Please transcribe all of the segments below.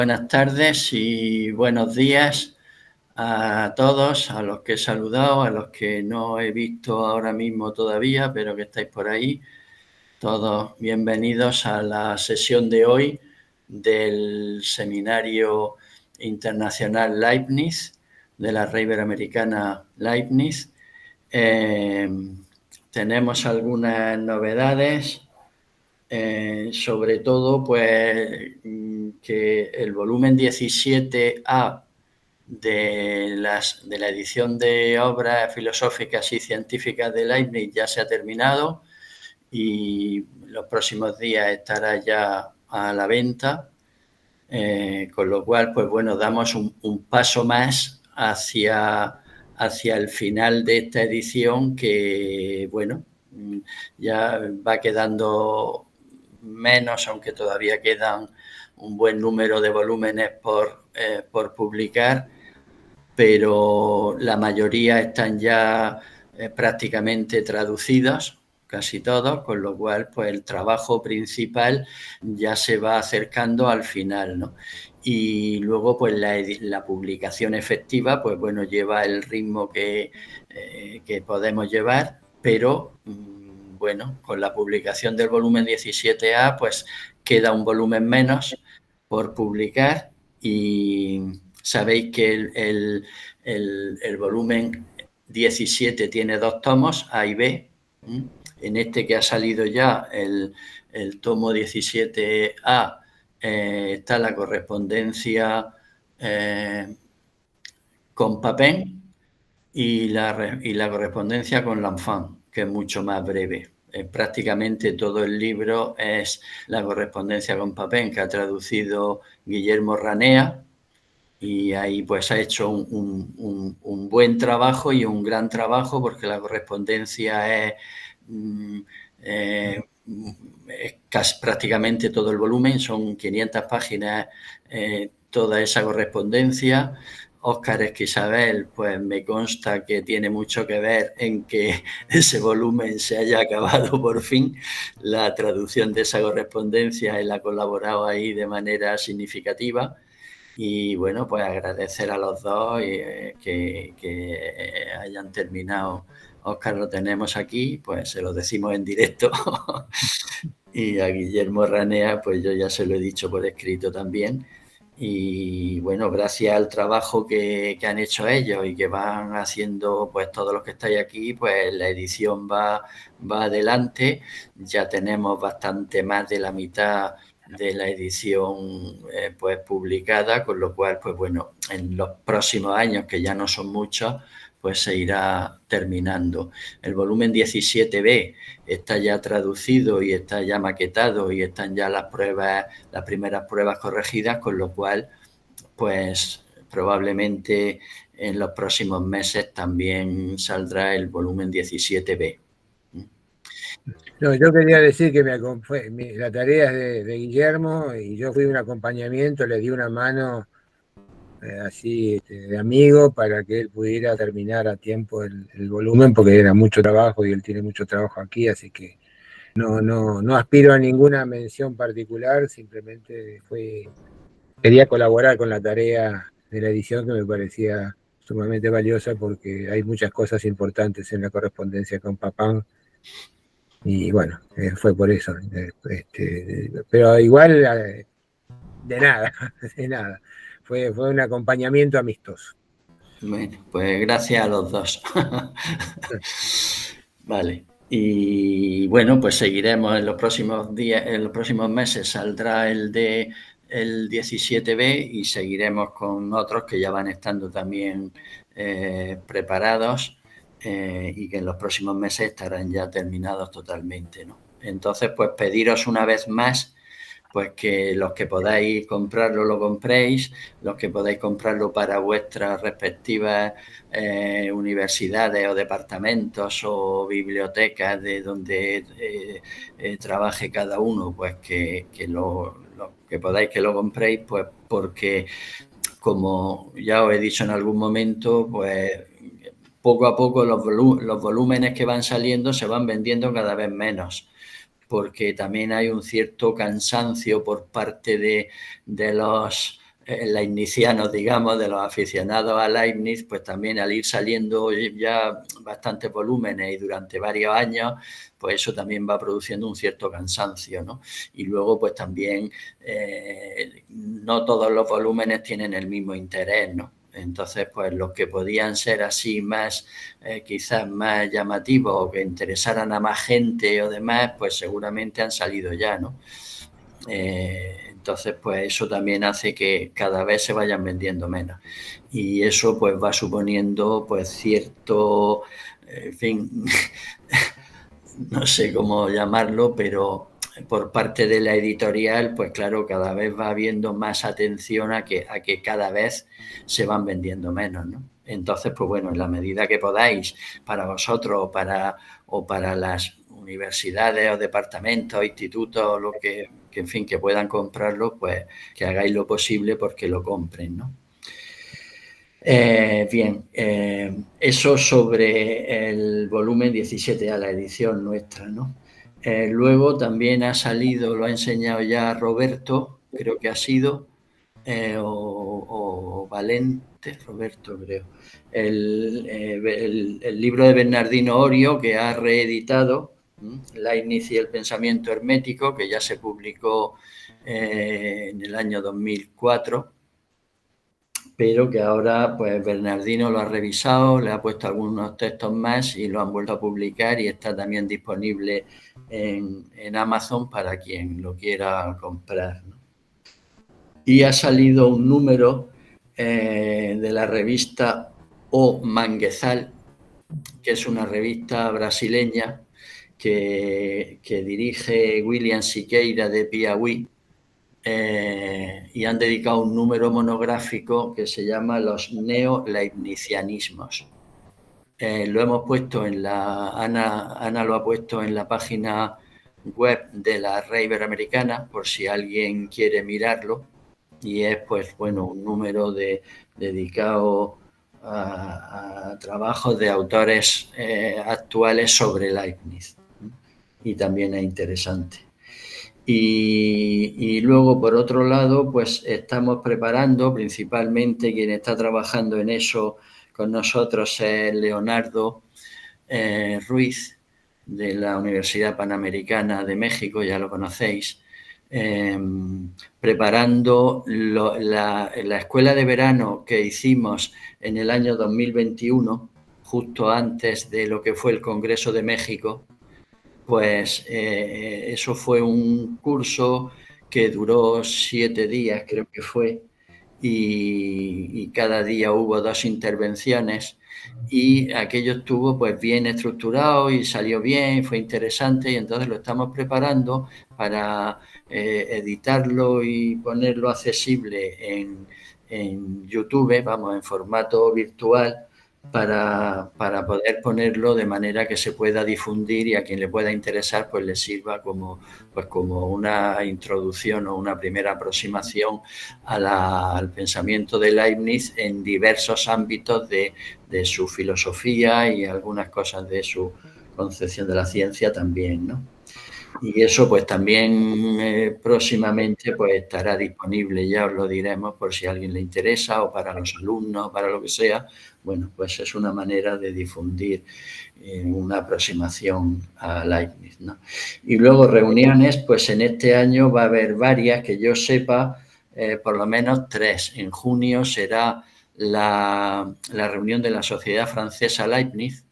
Buenas tardes y buenos días a todos, a los que he saludado, a los que no he visto ahora mismo todavía, pero que estáis por ahí. Todos bienvenidos a la sesión de hoy del Seminario Internacional Leibniz, de la Red Iberoamericana Leibniz. Tenemos algunas novedades. Sobre todo, pues, que el volumen 17A de la edición de obras filosóficas y científicas de Leibniz ya se ha terminado y los próximos días estará ya a la venta, con lo cual, pues bueno, damos un paso más hacia el final de esta edición que, bueno, ya va quedando menos, aunque todavía quedan un buen número de volúmenes por publicar, pero la mayoría están ya prácticamente traducidos, casi todos, con lo cual pues el trabajo principal ya se va acercando al final, ¿no? Y luego pues la publicación efectiva, pues bueno, lleva el ritmo que podemos llevar, pero bueno, con la publicación del volumen 17A, pues queda un volumen menos por publicar y sabéis que el volumen 17 tiene 2 tomos, A y B. En este que ha salido ya, el tomo 17A, está la correspondencia con Papin y la correspondencia con L'Enfant, que es mucho más breve. Prácticamente todo el libro es la correspondencia con Papin, que ha traducido Guillermo Ranea, y ahí pues ha hecho un buen trabajo y un gran trabajo, porque la correspondencia es casi prácticamente todo el volumen, son 500 páginas toda esa correspondencia. Óscar Esquisabel, pues me consta que tiene mucho que ver en que ese volumen se haya acabado por fin. La traducción de esa correspondencia, él ha colaborado ahí de manera significativa. Y bueno, pues agradecer a los dos que hayan terminado. Óscar lo tenemos aquí, pues se lo decimos en directo. Y a Guillermo Ranea, pues yo ya se lo he dicho por escrito también. Y bueno, gracias al trabajo que han hecho ellos y que van haciendo pues todos los que estáis aquí, pues la edición va adelante. Ya tenemos bastante más de la mitad de la edición pues publicada, con lo cual, pues bueno, en los próximos años, que ya no son muchos, pues se irá terminando. El volumen 17B está ya traducido y está ya maquetado y están ya las primeras pruebas corregidas, con lo cual, pues probablemente en los próximos meses también saldrá el volumen 17B. No, yo quería decir que la tarea es de Guillermo y yo fui un acompañamiento, le di una mano así de amigo para que él pudiera terminar a tiempo el volumen, porque era mucho trabajo y él tiene mucho trabajo aquí, así que no aspiro a ninguna mención particular, simplemente quería colaborar con la tarea de la edición, que me parecía sumamente valiosa porque hay muchas cosas importantes en la correspondencia con Papin. Y bueno, fue por eso. Pero igual, de nada. Fue un acompañamiento amistoso. Bueno, pues gracias a los dos. Vale. Y bueno, pues seguiremos en los próximos días, en los próximos meses saldrá el 17B y seguiremos con otros que ya van estando también preparados y que en los próximos meses estarán ya terminados totalmente, ¿no? Entonces, pues pediros una vez más pues que los que podáis comprarlo lo compréis, los que podáis comprarlo para vuestras respectivas universidades o departamentos o bibliotecas de donde trabaje cada uno, pues que podáis que lo compréis, pues porque, como ya os he dicho en algún momento, pues poco a poco los volúmenes que van saliendo se van vendiendo cada vez menos, porque también hay un cierto cansancio por parte de los leibnizianos, digamos, de los aficionados a Leibniz, pues también al ir saliendo ya bastantes volúmenes y durante varios años, pues eso también va produciendo un cierto cansancio, ¿no? Y luego, pues también no todos los volúmenes tienen el mismo interés, ¿no? Entonces, pues los que podían ser así más, quizás más llamativos o que interesaran a más gente o demás, pues seguramente han salido ya, ¿no? Entonces, pues eso también hace que cada vez se vayan vendiendo menos. Y eso pues va suponiendo pues cierto, en fin, no sé cómo llamarlo, pero por parte de la editorial, pues claro, cada vez va habiendo más atención a que cada vez se van vendiendo menos, ¿no? Entonces, pues bueno, en la medida que podáis, para vosotros o para las universidades o departamentos, institutos, lo que en fin, que puedan comprarlo, pues que hagáis lo posible porque lo compren, ¿no? Bien, eso sobre el volumen 17A, la edición nuestra, ¿no? Luego también ha salido, lo ha enseñado ya Roberto, creo que ha sido, o Valente, Roberto creo, el libro de Bernardino Orio que ha reeditado, Leibniz y el pensamiento hermético, que ya se publicó en el año 2004, pero que ahora pues Bernardino lo ha revisado, le ha puesto algunos textos más y lo han vuelto a publicar y está también disponible en Amazon para quien lo quiera comprar, ¿no? Y ha salido un número de la revista O Manguezal, que es una revista brasileña que dirige William Siqueira de Piauí, y han dedicado un número monográfico que se llama Los neo-leibnizianismos. Lo hemos puesto en Ana lo ha puesto en la página web de la Red Iberoamericana, por si alguien quiere mirarlo, y es pues bueno un número dedicado a trabajos de autores actuales sobre Leibniz, y también es interesante. Y luego, por otro lado, pues estamos preparando, principalmente quien está trabajando en eso con nosotros es Leonardo Ruiz, de la Universidad Panamericana de México, ya lo conocéis, preparando la escuela de verano que hicimos en el año 2021, justo antes de lo que fue el Congreso de México. Pues eso fue un curso que duró 7 días, creo que fue, y cada día hubo 2 intervenciones y aquello estuvo pues bien estructurado y salió bien, fue interesante, y entonces lo estamos preparando para editarlo y ponerlo accesible en YouTube, vamos, en formato virtual, para poder ponerlo de manera que se pueda difundir y a quien le pueda interesar pues le sirva como una introducción o una primera aproximación al pensamiento de Leibniz en diversos ámbitos de su filosofía y algunas cosas de su concepción de la ciencia también, ¿no? Y eso pues también próximamente pues estará disponible, ya os lo diremos por si a alguien le interesa o para los alumnos, para lo que sea. Bueno, pues es una manera de difundir una aproximación a Leibniz, ¿no? Y luego reuniones, pues en este año va a haber varias, que yo sepa, por lo menos 3. En junio será la reunión de la Sociedad Francesa Leibniz.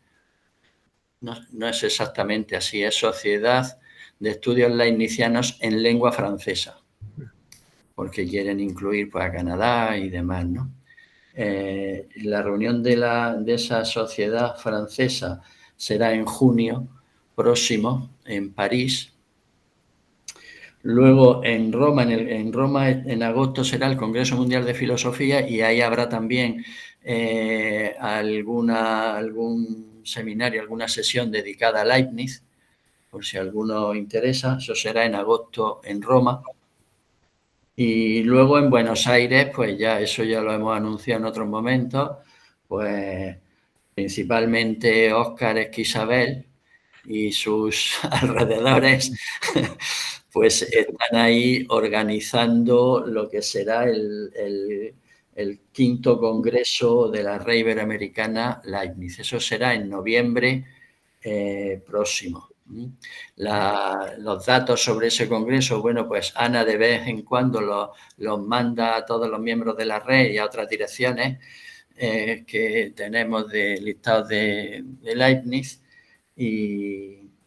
No es exactamente así, es Sociedad de Estudios Leibnizianos en Lengua Francesa, porque quieren incluir pues, a Canadá y demás, ¿no? La reunión de esa sociedad francesa será en junio próximo, en París. Luego en Roma, en agosto será el Congreso Mundial de Filosofía y ahí habrá también algún seminario, alguna sesión dedicada a Leibniz, por si a alguno interesa. Eso será en agosto en Roma. Y luego en Buenos Aires, pues ya eso ya lo hemos anunciado en otros momentos, pues principalmente Óscar Esquisabel y sus alrededores, pues están ahí organizando lo que será el quinto congreso de la red iberoamericana Leibniz. Eso será en noviembre próximo. Los datos sobre ese congreso, bueno, pues Ana de vez en cuando los manda a todos los miembros de la red y a otras direcciones que tenemos de listados de Leibniz.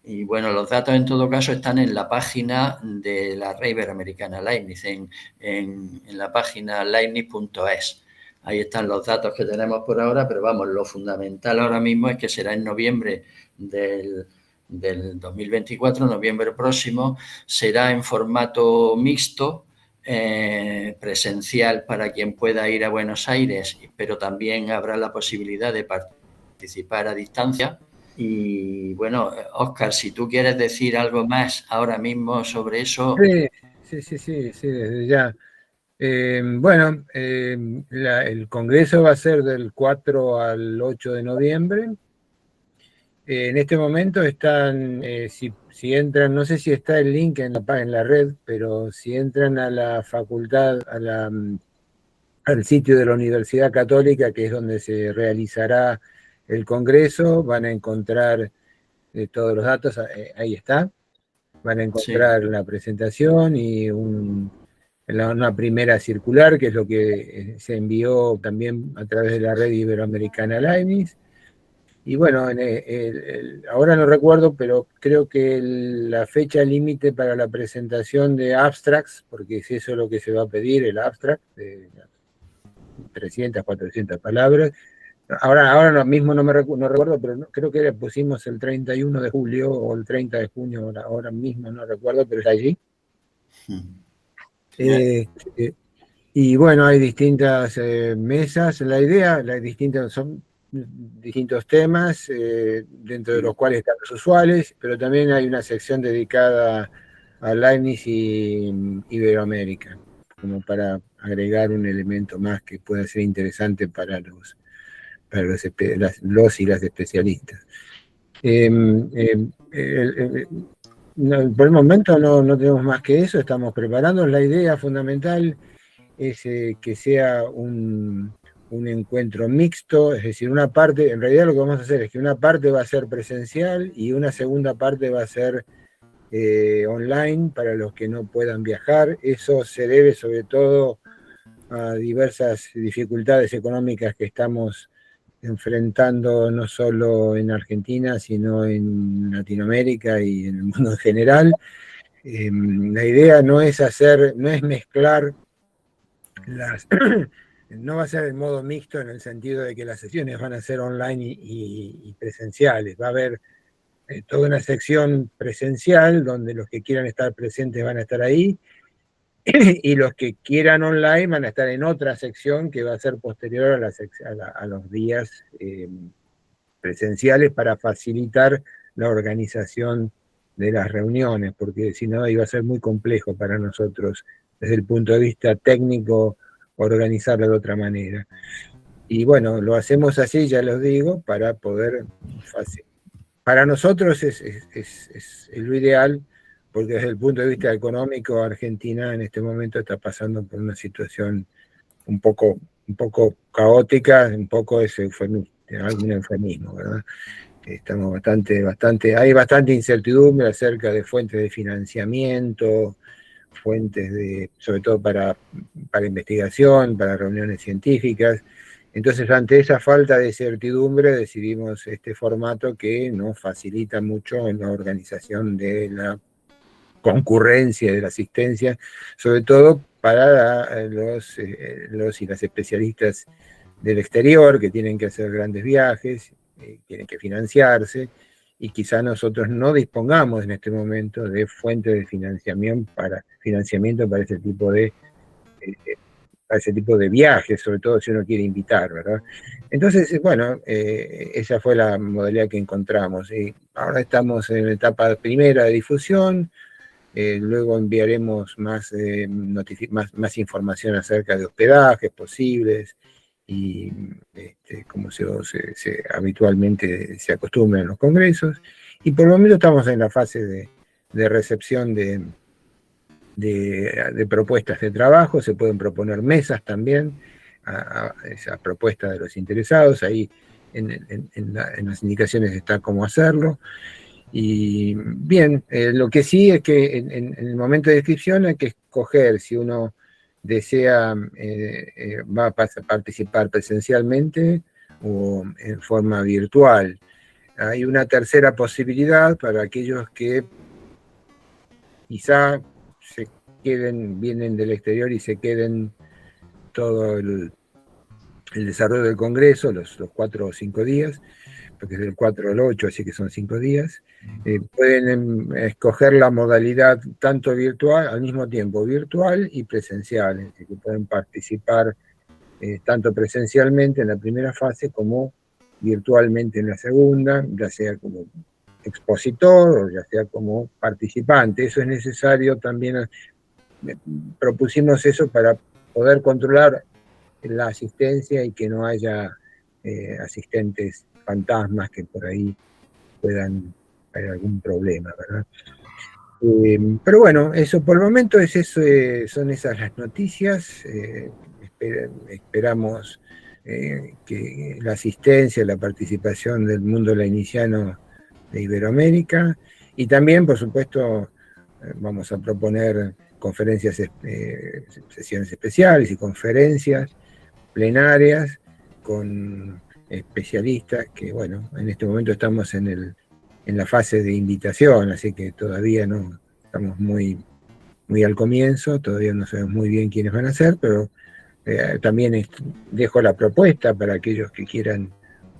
Y bueno, los datos en todo caso están en la página de la red iberoamericana Leibniz, en la página leibniz.es. Ahí están los datos que tenemos por ahora, pero vamos, lo fundamental ahora mismo es que será en noviembre del 2024, noviembre próximo, será en formato mixto, presencial para quien pueda ir a Buenos Aires, pero también habrá la posibilidad de participar a distancia. Y bueno, Óscar, si tú quieres decir algo más ahora mismo sobre eso. Sí, desde ya. Bueno, el Congreso va a ser del 4 al 8 de noviembre. En este momento están, si entran, no sé si está el link en la red, pero si entran a la facultad, al sitio de la Universidad Católica, que es donde se realizará el Congreso, van a encontrar todos los datos, ahí está, van a encontrar la presentación y una primera circular, que es lo que se envió también a través de la red iberoamericana Leibniz. Y bueno, ahora no recuerdo, pero creo que la fecha límite para la presentación de abstracts, porque es eso lo que se va a pedir, el abstract, de 300, 400 palabras. Ahora mismo no recuerdo, pero creo que pusimos el 31 de julio o el 30 de junio, ahora mismo no recuerdo, pero está allí. Y bueno, hay distintas mesas. La idea, son distintos temas, dentro de los cuales están los usuales, pero también hay una sección dedicada a Leibniz y Iberoamérica, como para agregar un elemento más que pueda ser interesante para los y las especialistas. Por el momento no tenemos más que eso, estamos preparando. La idea fundamental es que sea un encuentro mixto, es decir, una parte, en realidad lo que vamos a hacer es que una parte va a ser presencial y una segunda parte va a ser online para los que no puedan viajar. Eso se debe sobre todo a diversas dificultades económicas que estamos enfrentando no solo en Argentina, sino en Latinoamérica y en el mundo en general. La idea no es mezclar no va a ser el modo mixto en el sentido de que las sesiones van a ser online y presenciales. Va a haber toda una sección presencial donde los que quieran estar presentes van a estar ahí y los que quieran online van a estar en otra sección que va a ser posterior a los días presenciales para facilitar la organización de las reuniones, porque si no iba a ser muy complejo para nosotros desde el punto de vista técnico organizarlo de otra manera. Y bueno, lo hacemos así, ya los digo, para poder para nosotros es lo ideal, porque desde el punto de vista económico, Argentina en este momento está pasando por una situación un poco caótica, un poco algún eufemismo, ¿verdad? Estamos hay bastante incertidumbre acerca de fuentes de financiamiento, sobre todo para investigación, para reuniones científicas. Entonces, ante esa falta de certidumbre, decidimos este formato que nos facilita mucho en la organización de la concurrencia, de la asistencia, sobre todo para los y las especialistas del exterior que tienen que hacer grandes viajes, tienen que financiarse, y quizá nosotros no dispongamos en este momento de fuentes de financiamiento para ese tipo de viajes, sobre todo si uno quiere invitar, ¿verdad? Entonces, bueno, esa fue la modalidad que encontramos. Y ahora estamos en la etapa primera de difusión, luego enviaremos más información acerca de hospedajes posibles y como habitualmente se acostumbra en los congresos. Y por el momento estamos en la fase de recepción de de propuestas de trabajo, se pueden proponer mesas también a esas propuestas de los interesados, ahí en las indicaciones está cómo hacerlo. Y bien, lo que sí es que en el momento de inscripción hay que escoger si uno desea, va a participar presencialmente o en forma virtual. Hay una tercera posibilidad para aquellos que quizá se queden, vienen del exterior y se queden todo el desarrollo del Congreso, los 4 o 5 días, porque es del 4 al 8, así que son 5 días. Pueden escoger la modalidad tanto virtual, al mismo tiempo virtual y presencial, es decir, que pueden participar tanto presencialmente en la primera fase como virtualmente en la segunda, ya sea como expositor o ya sea como participante. Eso es necesario también, propusimos eso para poder controlar la asistencia y que no haya asistentes fantasmas que por ahí puedan haber algún problema, ¿verdad? Pero bueno, eso por el momento es eso, son esas las noticias. Esperamos que la asistencia, la participación del mundo lainiciano de Iberoamérica, y también, por supuesto, vamos a proponer conferencias, sesiones especiales y conferencias plenarias con especialistas que, bueno, en este momento estamos en la fase de invitación, así que todavía no estamos muy al comienzo, todavía no sabemos muy bien quiénes van a ser, pero también dejo la propuesta para aquellos que quieran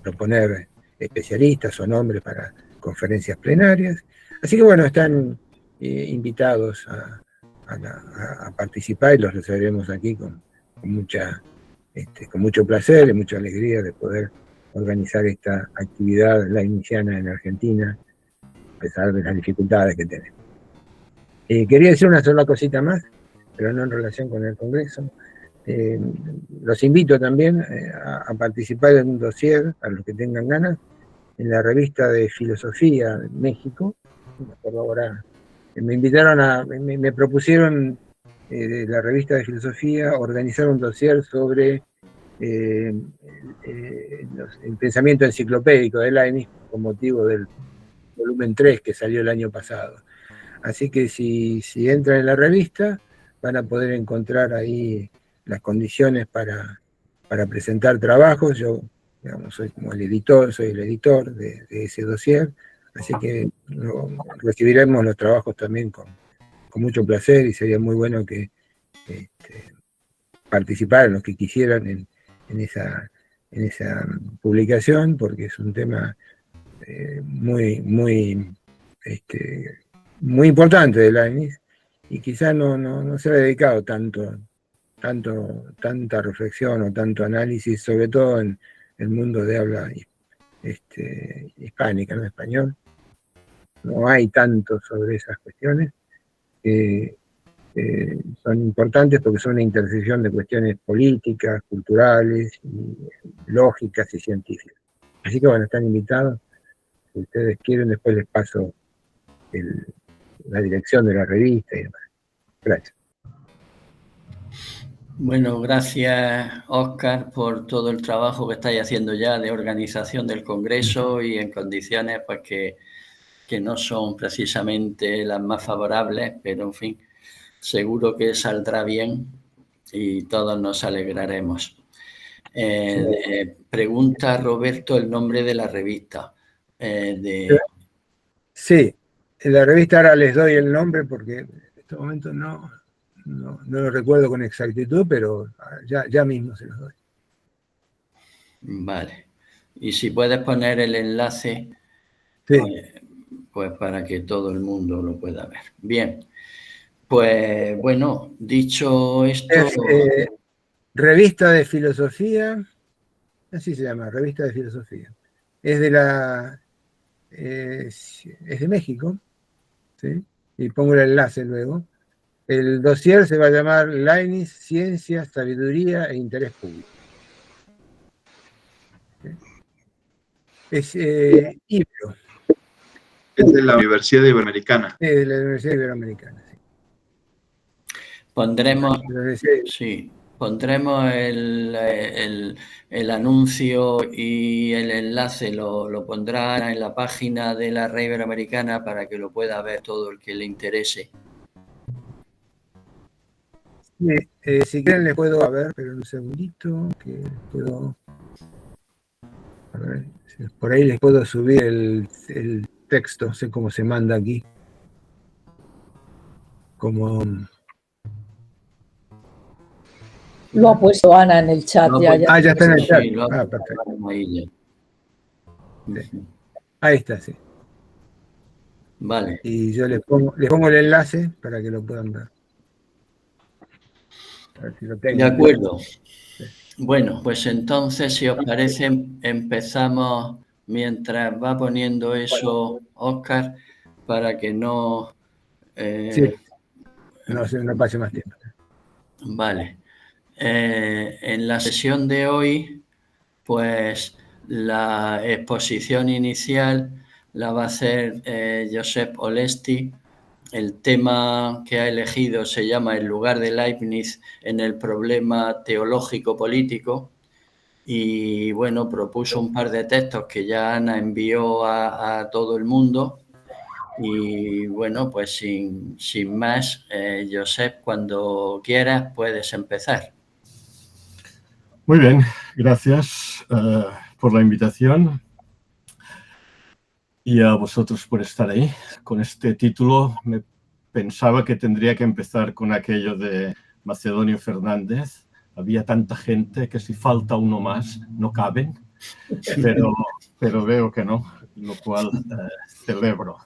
proponer especialistas o nombres para conferencias plenarias. Así que bueno, están invitados a participar y los recibiremos aquí con mucho placer y mucha alegría de poder organizar esta actividad lainiciana en Argentina, a pesar de las dificultades que tenemos. Quería decir una sola cosita más, pero no en relación con el Congreso. Los invito también a participar en un dossier, a los que tengan ganas, en la revista de Filosofía de México. Por ahora, me propusieron de la revista de Filosofía organizar un dossier sobre el pensamiento enciclopédico de Leibniz con motivo del volumen 3 que salió el año pasado. Así que si entran en la revista van a poder encontrar ahí las condiciones para presentar trabajos. Yo, digamos, soy el editor de ese dossier, así que recibiremos los trabajos también con mucho placer, y sería muy bueno que participaran los que quisieran en esa publicación, porque es un tema muy importante de Leibniz, y quizá no se ha dedicado tanta reflexión o tanto análisis, sobre todo en el mundo de habla hispánica, no español. No hay tanto sobre esas cuestiones. Son importantes porque son una intersección de cuestiones políticas, culturales, lógicas y científicas. Así que bueno, están invitados. Si ustedes quieren, después les paso la dirección de la revista y demás. Gracias. Bueno, gracias, Óscar, por todo el trabajo que estáis haciendo ya de organización del Congreso y en condiciones pues que no son precisamente las más favorables, pero en fin, seguro que saldrá bien y todos nos alegraremos. Pregunta Roberto el nombre de la revista. Sí, en la revista ahora les doy el nombre porque en este momento no lo recuerdo con exactitud, pero ya mismo se los doy. Vale. Y si puedes poner el enlace, sí, pues para que todo el mundo lo pueda ver. Bien. Pues bueno, dicho esto... Revista de Filosofía, así se llama, Revista de Filosofía. Es de México, ¿sí? Y pongo el enlace luego. El dossier se va a llamar Leibniz, Ciencia, Sabiduría e Interés Público. ¿Sí? Es Ibero. Es de la Universidad Iberoamericana. De la Universidad Iberoamericana, sí. Pondremos, Sí. sí, pondremos el anuncio y el enlace lo pondrá en la página de la Red Iberoamericana para que lo pueda ver todo el que le interese. Sí, si quieren les puedo, a ver, pero un segundito, que puedo, a ver, por ahí les puedo subir el texto, no sé cómo se manda aquí, como... Lo ha puesto Ana en el chat. Ya está en el chat. Sí, lo ha Perfecto. ahí ya. Sí. Ahí está, sí. Vale. Y yo les pongo el enlace para que lo puedan ver. A ver si lo tengo. De acuerdo. Sí. Bueno, pues entonces, si os parece, empezamos mientras va poniendo eso Óscar, para que no... Sí, no pase más tiempo. Vale. En la sesión de hoy, pues la exposición inicial la va a hacer Josep Olesti. El tema que ha elegido se llama El lugar de Leibniz en el problema teológico-político. Y bueno, propuso un par de textos que ya Ana envió a todo el mundo. Y bueno, pues sin más, Josep, cuando quieras puedes empezar. Muy bien, gracias por la invitación y a vosotros por estar ahí. Con este título me pensaba que tendría que empezar con aquello de Macedonio Fernández. Había tanta gente que si falta uno más no caben, pero veo que no, lo cual celebro.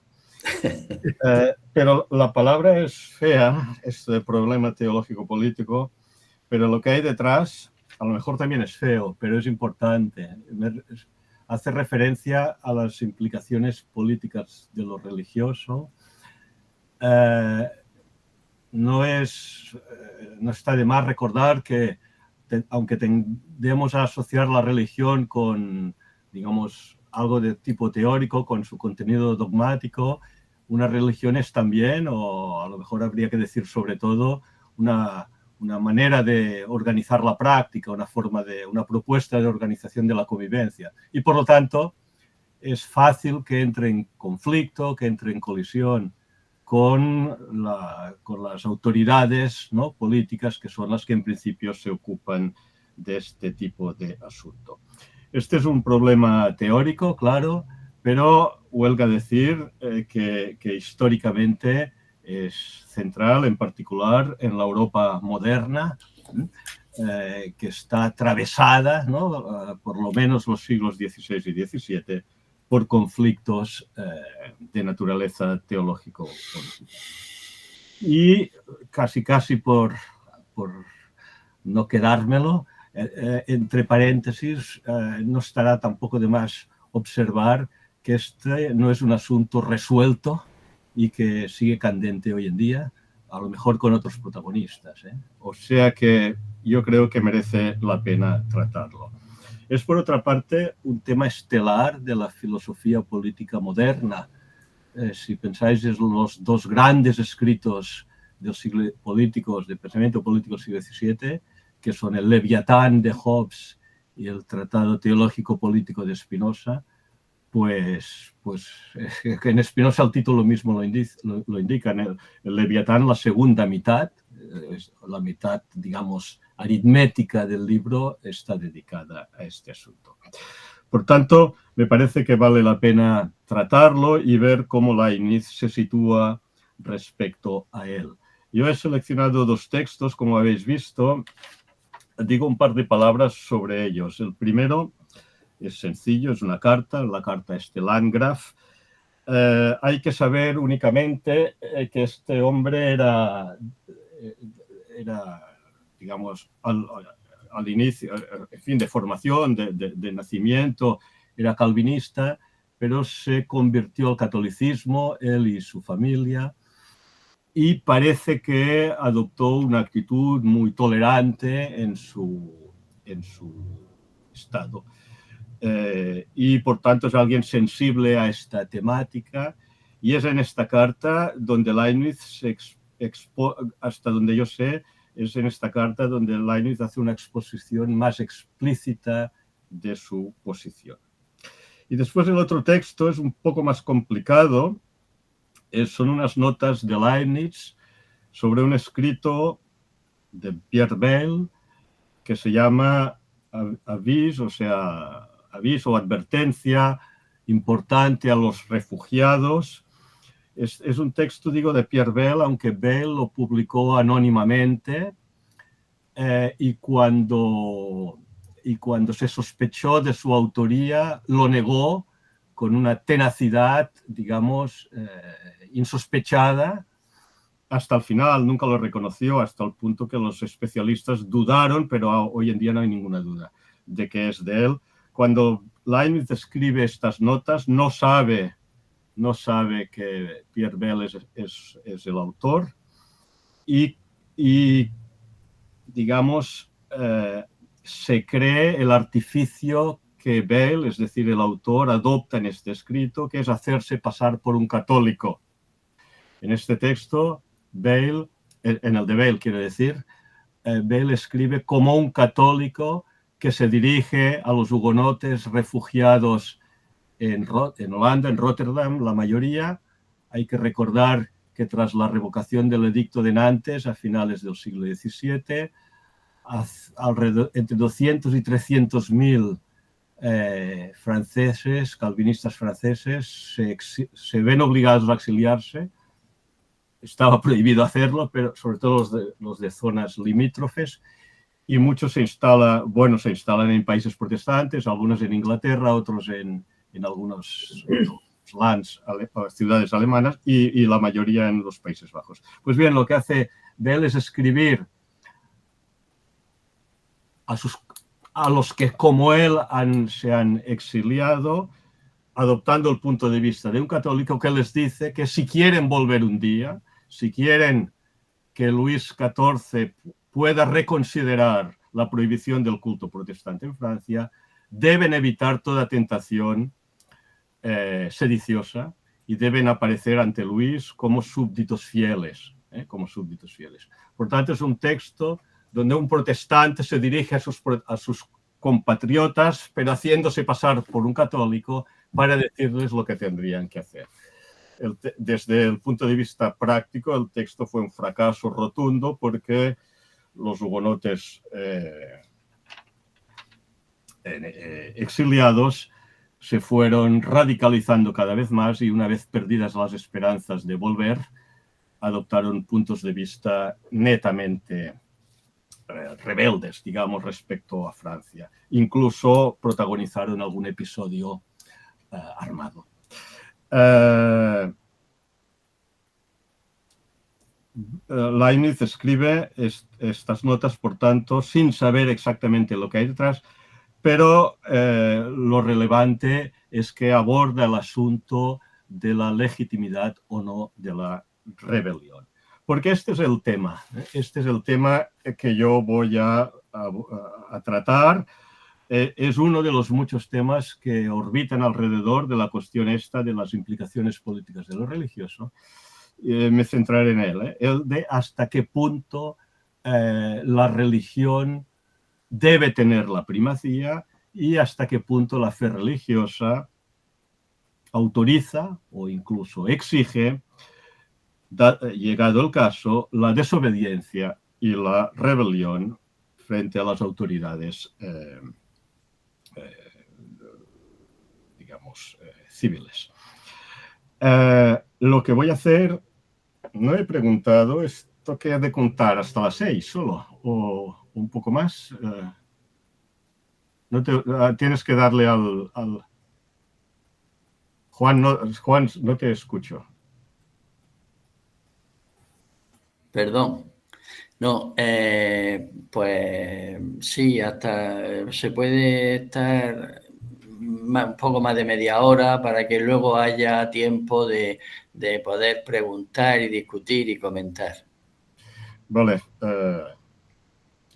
Pero la palabra es fea, este problema teológico-político, pero lo que hay detrás a lo mejor también es feo, pero es importante. Hace referencia a las implicaciones políticas de lo religioso. No está de más recordar que, aunque tendemos a asociar la religión con, digamos, algo de tipo teórico, con su contenido dogmático, una religión es también, o a lo mejor habría que decir sobre todo, una manera de organizar la práctica, una propuesta de organización de la convivencia. Y por lo tanto, es fácil que entre en conflicto, que entre en colisión con las autoridades, ¿no?, políticas, que son las que en principio se ocupan de este tipo de asunto. Este es un problema teórico, claro, pero huelga decir que históricamente es central, en particular en la Europa moderna, que está atravesada, ¿no?, por lo menos los siglos XVI y XVII, por conflictos de naturaleza teológico-política. Y casi por no quedármelo, entre paréntesis, no estará tampoco de más observar que este no es un asunto resuelto y que sigue candente hoy en día, a lo mejor con otros protagonistas. O sea que yo creo que merece la pena tratarlo. Es, por otra parte, un tema estelar de la filosofía política moderna. Si pensáis en los dos grandes escritos del siglo políticos, de pensamiento político del siglo XVII, que son el Leviatán de Hobbes y el Tratado Teológico Político de Spinoza, pues en Spinoza el título mismo lo indica. En el Leviatán, la segunda mitad, la mitad, digamos, aritmética del libro, está dedicada a este asunto. Por tanto, me parece que vale la pena tratarlo y ver cómo Leibniz se sitúa respecto a él. Yo he seleccionado dos textos, como habéis visto. Digo un par de palabras sobre ellos. El primero es sencillo, es una carta, la carta es de Landgraf. Hay que saber únicamente que este hombre era digamos, al inicio, en fin, de formación, de nacimiento, era calvinista, pero se convirtió al catolicismo, él y su familia, y parece que adoptó una actitud muy tolerante en su estado. Y por tanto es alguien sensible a esta temática, y es en esta carta donde Leibniz se hasta donde yo sé, es en esta carta donde Leibniz hace una exposición más explícita de su posición. Y después el otro texto es un poco más complicado, son unas notas de Leibniz sobre un escrito de Pierre Bayle que se llama aviso, o sea, aviso o advertencia importante a los refugiados. Es un texto, digo, de Pierre Bayle, aunque Bayle lo publicó anónimamente, y cuando se sospechó de su autoría, lo negó con una tenacidad, digamos, insospechada, hasta el final. Nunca lo reconoció, hasta el punto que los especialistas dudaron, pero hoy en día no hay ninguna duda de que es de él. Cuando Leibniz escribe estas notas, no sabe que Pierre Bayle es el autor, y digamos, se cree el artificio que Bayle, es decir, el autor, adopta en este escrito, que es hacerse pasar por un católico. En este texto, Bayle, en el de Bayle quiero decir, Bayle escribe como un católico que se dirige a los hugonotes refugiados en Holanda, en Rotterdam, la mayoría. Hay que recordar que tras la revocación del edicto de Nantes a finales del siglo XVII, entre 200 y 300.000 franceses, calvinistas franceses, se ven obligados a exiliarse. Estaba prohibido hacerlo, pero sobre todo los de zonas limítrofes, y muchos se instalan en países protestantes, algunos en Inglaterra, otros en algunos lands, ciudades alemanas, y la mayoría en los Países Bajos. Pues bien, lo que hace Bayle es escribir a los que como él se han exiliado, adoptando el punto de vista de un católico que les dice que si quieren volver un día, si quieren que Luis XIV pueda reconsiderar la prohibición del culto protestante en Francia, deben evitar toda tentación sediciosa y deben aparecer ante Luis como súbditos fieles. Por tanto, es un texto donde un protestante se dirige a sus compatriotas, pero haciéndose pasar por un católico para decirles lo que tendrían que hacer. Desde el punto de vista práctico, el texto fue un fracaso rotundo porque los hugonotes exiliados se fueron radicalizando cada vez más, y una vez perdidas las esperanzas de volver, adoptaron puntos de vista netamente rebeldes, digamos, respecto a Francia. Incluso protagonizaron algún episodio armado. Leibniz escribe estas notas, por tanto, sin saber exactamente lo que hay detrás, pero lo relevante es que aborda el asunto de la legitimidad o no de la rebelión. Porque este es el tema que yo voy a tratar. Es uno de los muchos temas que orbitan alrededor de la cuestión esta de las implicaciones políticas de lo religioso. Me centraré en él, el de hasta qué punto la religión debe tener la primacía y hasta qué punto la fe religiosa autoriza o incluso exige, llegado el caso, la desobediencia y la rebelión frente a las autoridades digamos, civiles. Lo que voy a hacer, no he preguntado, ¿esto qué he de contar hasta las 6 solo? ¿O un poco más? Tienes que darle al... Juan, no te escucho. Perdón. No, pues sí, hasta se puede estar un poco más de media hora para que luego haya tiempo de poder preguntar y discutir y comentar. Vale.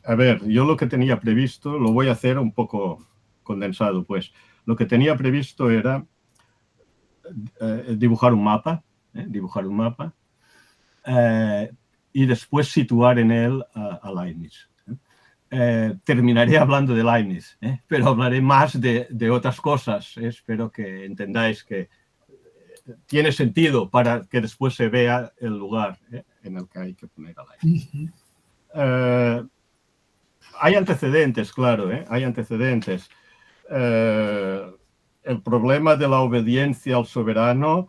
A ver, yo lo que tenía previsto, lo voy a hacer un poco condensado, pues. Lo que tenía previsto era dibujar un mapa. y después situar en él a Leibniz. Terminaré hablando de Leibniz, pero hablaré más de otras cosas. Espero que entendáis que tiene sentido para que después se vea el lugar en el que hay que poner a Leibniz. Hay antecedentes, claro, hay antecedentes. El problema de la obediencia al soberano,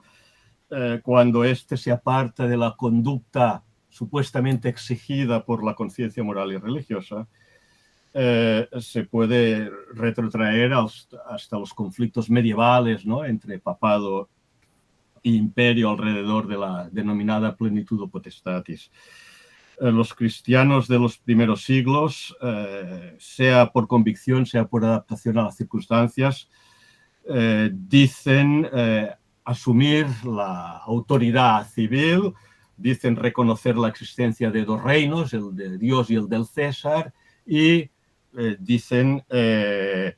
cuando éste se aparta de la conducta supuestamente exigida por la conciencia moral y religiosa, se puede retrotraer hasta los conflictos medievales, ¿no?, entre papado e imperio alrededor de la denominada plenitud potestatis. Los cristianos de los primeros siglos, sea por convicción, sea por adaptación a las circunstancias, dicen asumir la autoridad civil, dicen reconocer la existencia de dos reinos, el de Dios y el del César, y dicen que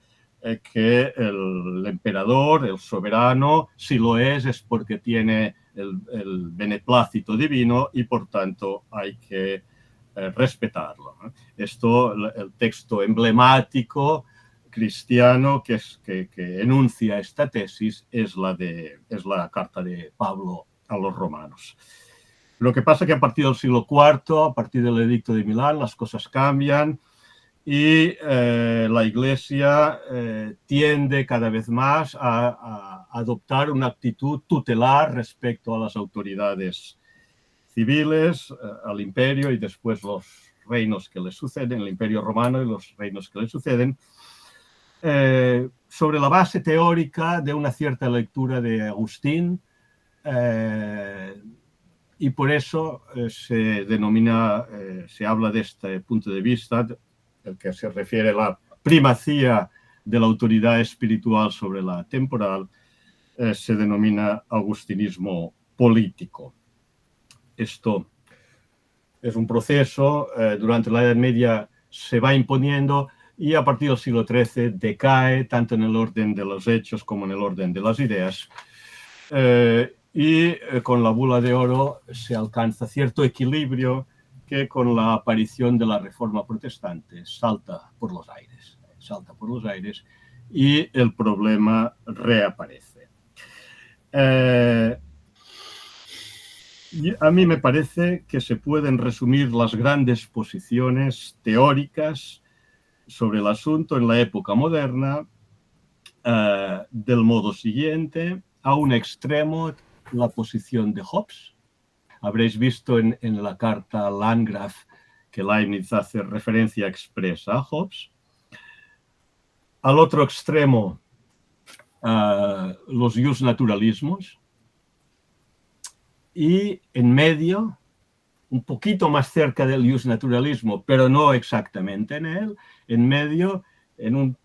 el emperador, el soberano, si lo es porque tiene el beneplácito divino y por tanto hay que respetarlo. Esto, el texto emblemático cristiano que enuncia esta tesis es la carta de Pablo a los romanos. Lo que pasa es que a partir del siglo IV, a partir del edicto de Milán, las cosas cambian y la Iglesia tiende cada vez más a adoptar una actitud tutelar respecto a las autoridades civiles, al imperio y después los reinos que le suceden, el imperio romano y los reinos que le suceden, sobre la base teórica de una cierta lectura de Agustín, y por eso se denomina, se habla de este punto de vista, el que se refiere a la primacía de la autoridad espiritual sobre la temporal, se denomina agustinismo político. Esto es un proceso, durante la Edad Media se va imponiendo y a partir del siglo XIII decae tanto en el orden de los hechos como en el orden de las ideas. Y con la Bula de Oro se alcanza cierto equilibrio que con la aparición de la Reforma Protestante salta por los aires y el problema reaparece. A mí me parece que se pueden resumir las grandes posiciones teóricas sobre el asunto en la época moderna del modo siguiente. A un extremo, la posición de Hobbes. Habréis visto en la carta Landgraf que Leibniz hace referencia expresa a Hobbes. Al otro extremo, los justnaturalismos. Y en medio, un poquito más cerca del justnaturalismo, pero no exactamente en él, en medio, en un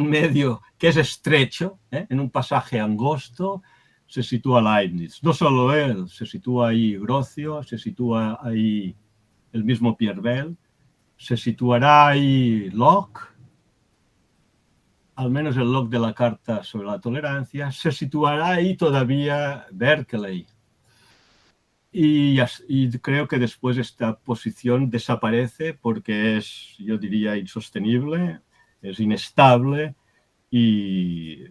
medio que es estrecho, en un pasaje angosto, se sitúa Leibniz. No solo él, se sitúa ahí Grocio, se sitúa ahí el mismo Pierre Bell, se situará ahí Locke, al menos el Locke de la Carta sobre la Tolerancia, se situará ahí todavía Berkeley. Y creo que después esta posición desaparece porque es, yo diría, insostenible, es inestable y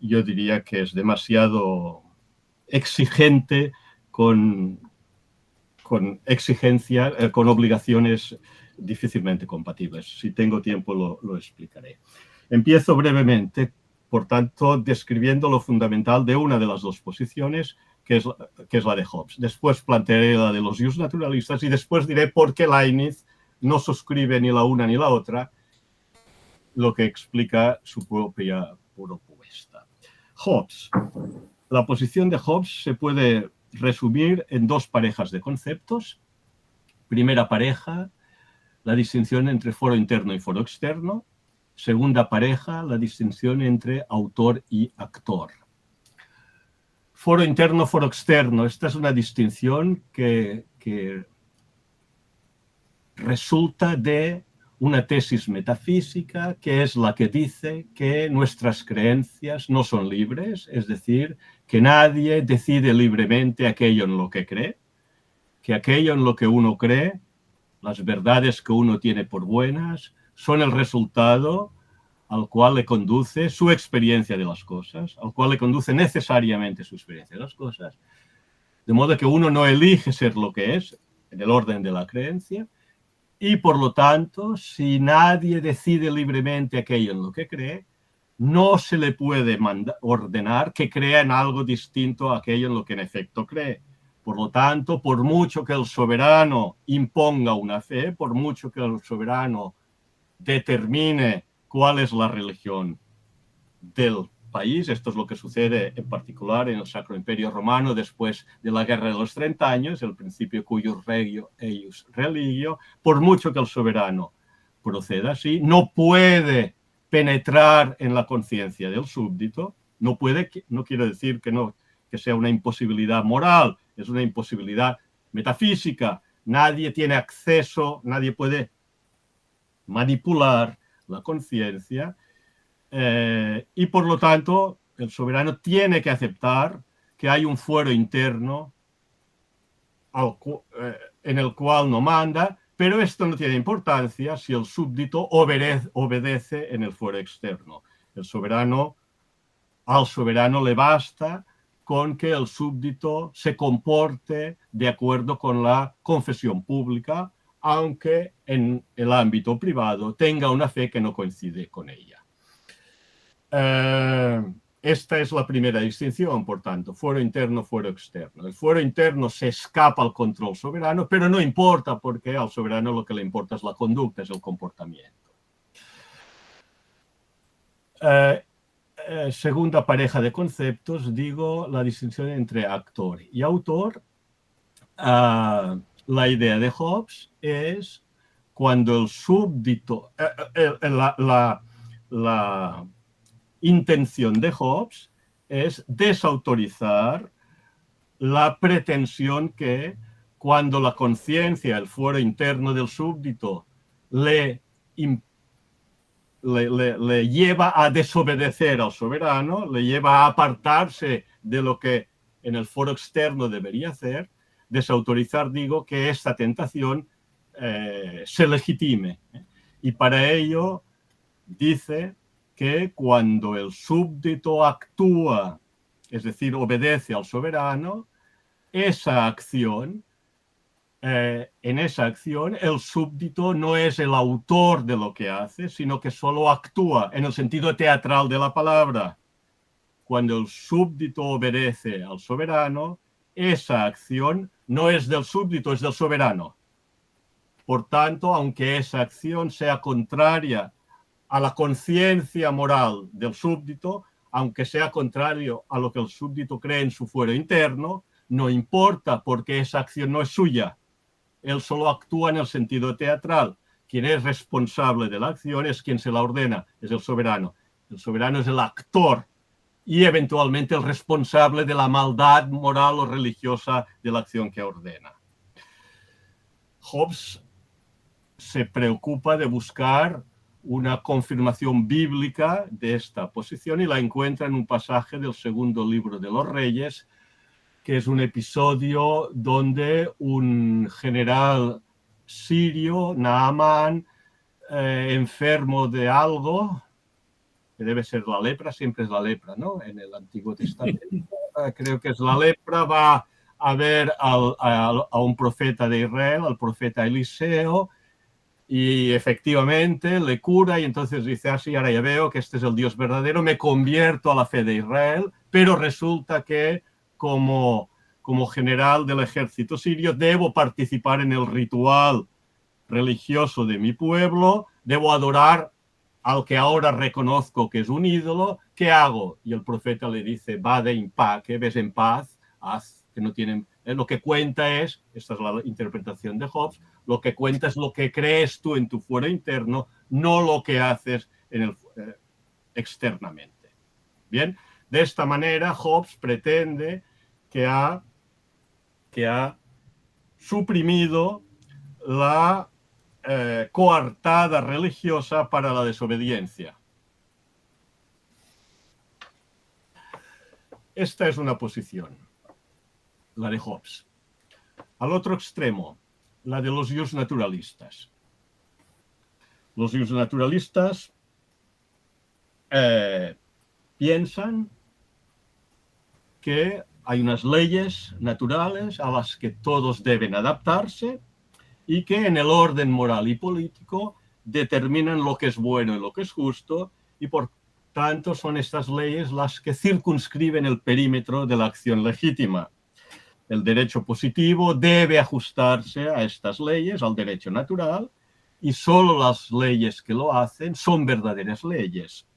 yo diría que es demasiado exigente con obligaciones difícilmente compatibles. Si tengo tiempo lo explicaré. Empiezo brevemente, por tanto, describiendo lo fundamental de una de las dos posiciones, que es la de Hobbes. Después plantearé la de los justnaturalistas y después diré por qué Leibniz no suscribe ni la una ni la otra, lo que explica su propia propuesta. Hobbes. La posición de Hobbes se puede resumir en dos parejas de conceptos. Primera pareja, la distinción entre foro interno y foro externo. Segunda pareja, la distinción entre autor y actor. Foro interno, foro externo. Esta es una distinción que resulta de una tesis metafísica que es la que dice que nuestras creencias no son libres, es decir, que nadie decide libremente aquello en lo que cree, que aquello en lo que uno cree, las verdades que uno tiene por buenas, son el resultado al cual le conduce su experiencia de las cosas, al cual le conduce necesariamente su experiencia de las cosas, de modo que uno no elige ser lo que es en el orden de la creencia, y por lo tanto, si nadie decide libremente aquello en lo que cree, no se le puede ordenar que crea en algo distinto a aquello en lo que en efecto cree. Por lo tanto, por mucho que el soberano imponga una fe, por mucho que el soberano determine cuál es la religión del país, esto es lo que sucede en particular en el Sacro Imperio Romano después de la Guerra de los 30 años, el principio cuius regio eius religio, por mucho que el soberano proceda así, no puede penetrar en la conciencia del súbdito, no puede, no quiero decir que sea una imposibilidad moral, es una imposibilidad metafísica. Nadie tiene acceso, nadie puede manipular la conciencia, y por lo tanto el soberano tiene que aceptar que hay un fuero interno en el cual no manda, pero esto no tiene importancia si el súbdito obedece en el fuero externo. Al soberano le basta con que el súbdito se comporte de acuerdo con la confesión pública, aunque en el ámbito privado tenga una fe que no coincide con ella. Esta es la primera distinción, por tanto, fuero interno, fuero externo. El fuero interno se escapa al control soberano, pero no importa, porque al soberano lo que le importa es la conducta, es el comportamiento. Segunda pareja de conceptos, digo la distinción entre actor y autor. La idea de Hobbes es cuando el súbdito, la intención de Hobbes es desautorizar la pretensión que cuando la conciencia, el fuero interno del súbdito, le lleva a desobedecer al soberano, le lleva a apartarse de lo que en el foro externo debería hacer, desautorizar, digo, que esta tentación se legitime. Y para ello dice que cuando el súbdito actúa, es decir, obedece al soberano, esa acción, en esa acción el súbdito no es el autor de lo que hace, sino que solo actúa en el sentido teatral de la palabra. Cuando el súbdito obedece al soberano, esa acción no es del súbdito, es del soberano. Por tanto, aunque esa acción sea contraria a la conciencia moral del súbdito, aunque sea contrario a lo que el súbdito cree en su fuero interno, no importa porque esa acción no es suya. Él solo actúa en el sentido teatral. Quien es responsable de la acción es quien se la ordena, es el soberano. El soberano es el actor y eventualmente el responsable de la maldad moral o religiosa de la acción que ordena. Hobbes se preocupa de buscar una confirmación bíblica de esta posición y la encuentra en un pasaje del segundo libro de los Reyes, que es un episodio donde un general sirio, Naamán, enfermo de algo, que debe ser la lepra, siempre es la lepra, ¿no? En el Antiguo Testamento, creo que es la lepra, va a ver a un profeta de Israel, al profeta Eliseo, y efectivamente le cura y entonces dice, así, ahora ya veo que este es el Dios verdadero, me convierto a la fe de Israel, pero resulta que como general del ejército sirio debo participar en el ritual religioso de mi pueblo, debo adorar al que ahora reconozco que es un ídolo, ¿qué hago? Y el profeta le dice, vade in pace, ves en paz, haz, que no tienen... Lo que cuenta es, esta es la interpretación de Hobbes, lo que cuenta es lo que crees tú en tu fuero interno, no lo que haces externamente. Bien, de esta manera Hobbes pretende que ha suprimido la coartada religiosa para la desobediencia. Esta es una posición, la de Hobbes. Al otro extremo, la de los justnaturalistas. Los justnaturalistas piensan que hay unas leyes naturales a las que todos deben adaptarse y que en el orden moral y político determinan lo que es bueno y lo que es justo, y por tanto son estas leyes las que circunscriben el perímetro de la acción legítima. El derecho positivo debe ajustarse a estas leyes, al derecho natural, y solo las leyes que lo hacen son verdaderas leyes,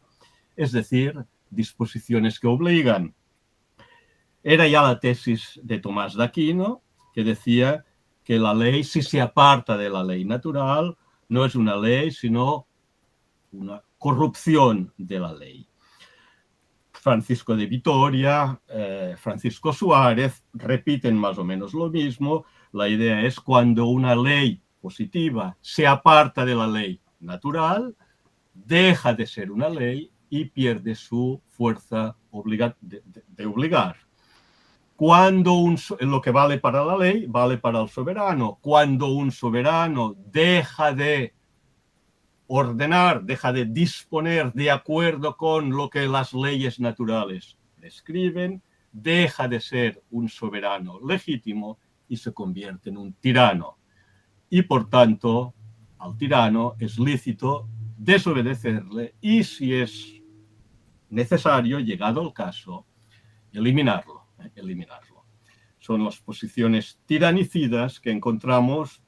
es decir, disposiciones que obligan. Era ya la tesis de Tomás de Aquino, que decía que la ley, si se aparta de la ley natural, no es una ley, sino una corrupción de la ley. Francisco de Vitoria, Francisco Suárez repiten más o menos lo mismo. La idea es cuando una ley positiva se aparta de la ley natural, deja de ser una ley y pierde su fuerza de obligar. Cuando lo que vale para la ley, vale para el soberano. Cuando un soberano deja de ordenar, deja de disponer de acuerdo con lo que las leyes naturales prescriben, deja de ser un soberano legítimo y se convierte en un tirano. Y por tanto, al tirano es lícito desobedecerle y, si es necesario, llegado el caso, eliminarlo. Son las posiciones tiranicidas que encontramos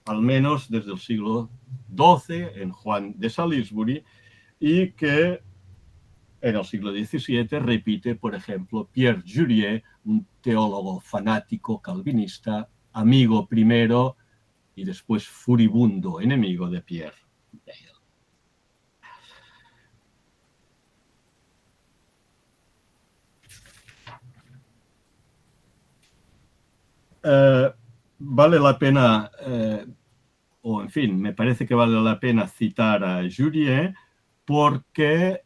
al menos desde el siglo XII en Juan de Salisbury y que en el siglo XVII repite, por ejemplo, Pierre Jurieu, un teólogo fanático calvinista, amigo primero y después furibundo enemigo de Pierre Bayle. Vale la pena, o en fin, me parece que vale la pena citar a Jurieu porque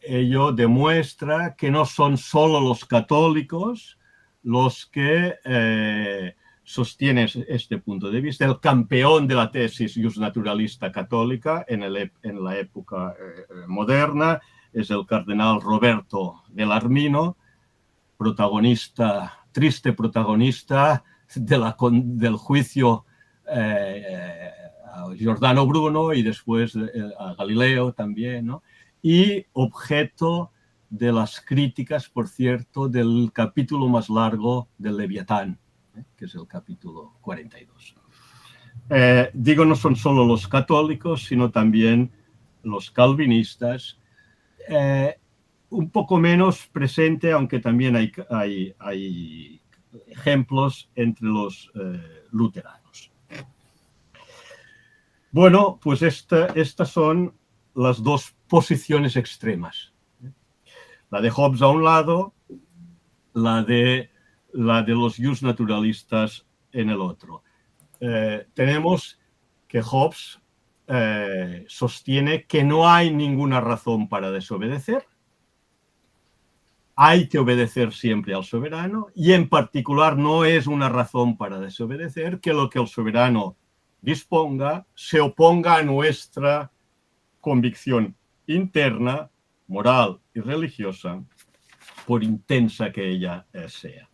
ello demuestra que no son solo los católicos los que sostienen este punto de vista. El campeón de la tesis justnaturalista católica en la época moderna es el cardenal Roberto Bellarmino, triste protagonista del juicio a Giordano Bruno y después a Galileo también, ¿no? Y objeto de las críticas, por cierto, del capítulo más largo del Leviatán, que es el capítulo 42. Digo, no son solo los católicos, sino también los calvinistas, un poco menos presente, aunque también hay ejemplos entre los luteranos. Bueno, pues estas son las dos posiciones extremas. La de Hobbes a un lado, la de los justnaturalistas en el otro. Tenemos que Hobbes sostiene que no hay ninguna razón para desobedecer. Hay que obedecer siempre al soberano y en particular no es una razón para desobedecer que lo que el soberano disponga se oponga a nuestra convicción interna, moral y religiosa, por intensa que ella sea.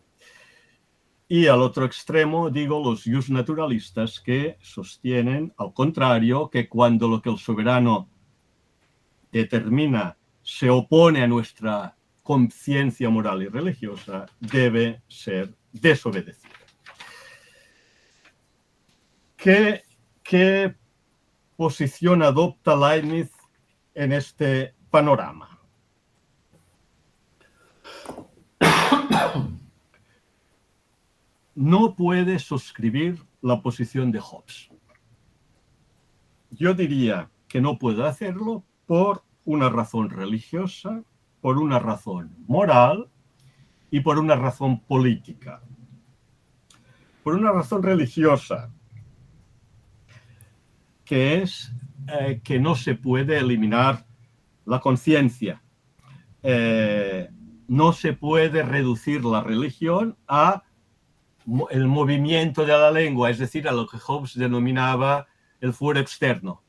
Y al otro extremo, digo, los justnaturalistas que sostienen, al contrario, que cuando lo que el soberano determina se opone a nuestra conciencia moral y religiosa, debe ser desobedecido. ¿Qué posición adopta Leibniz en este panorama? No puede suscribir la posición de Hobbes. Yo diría que no puede hacerlo por una razón religiosa, por una razón moral y por una razón política. Por una razón religiosa, que es que no se puede eliminar la conciencia. no se puede reducir la religión a el movimiento de la lengua, es decir, a lo que Hobbes denominaba el fuero externo.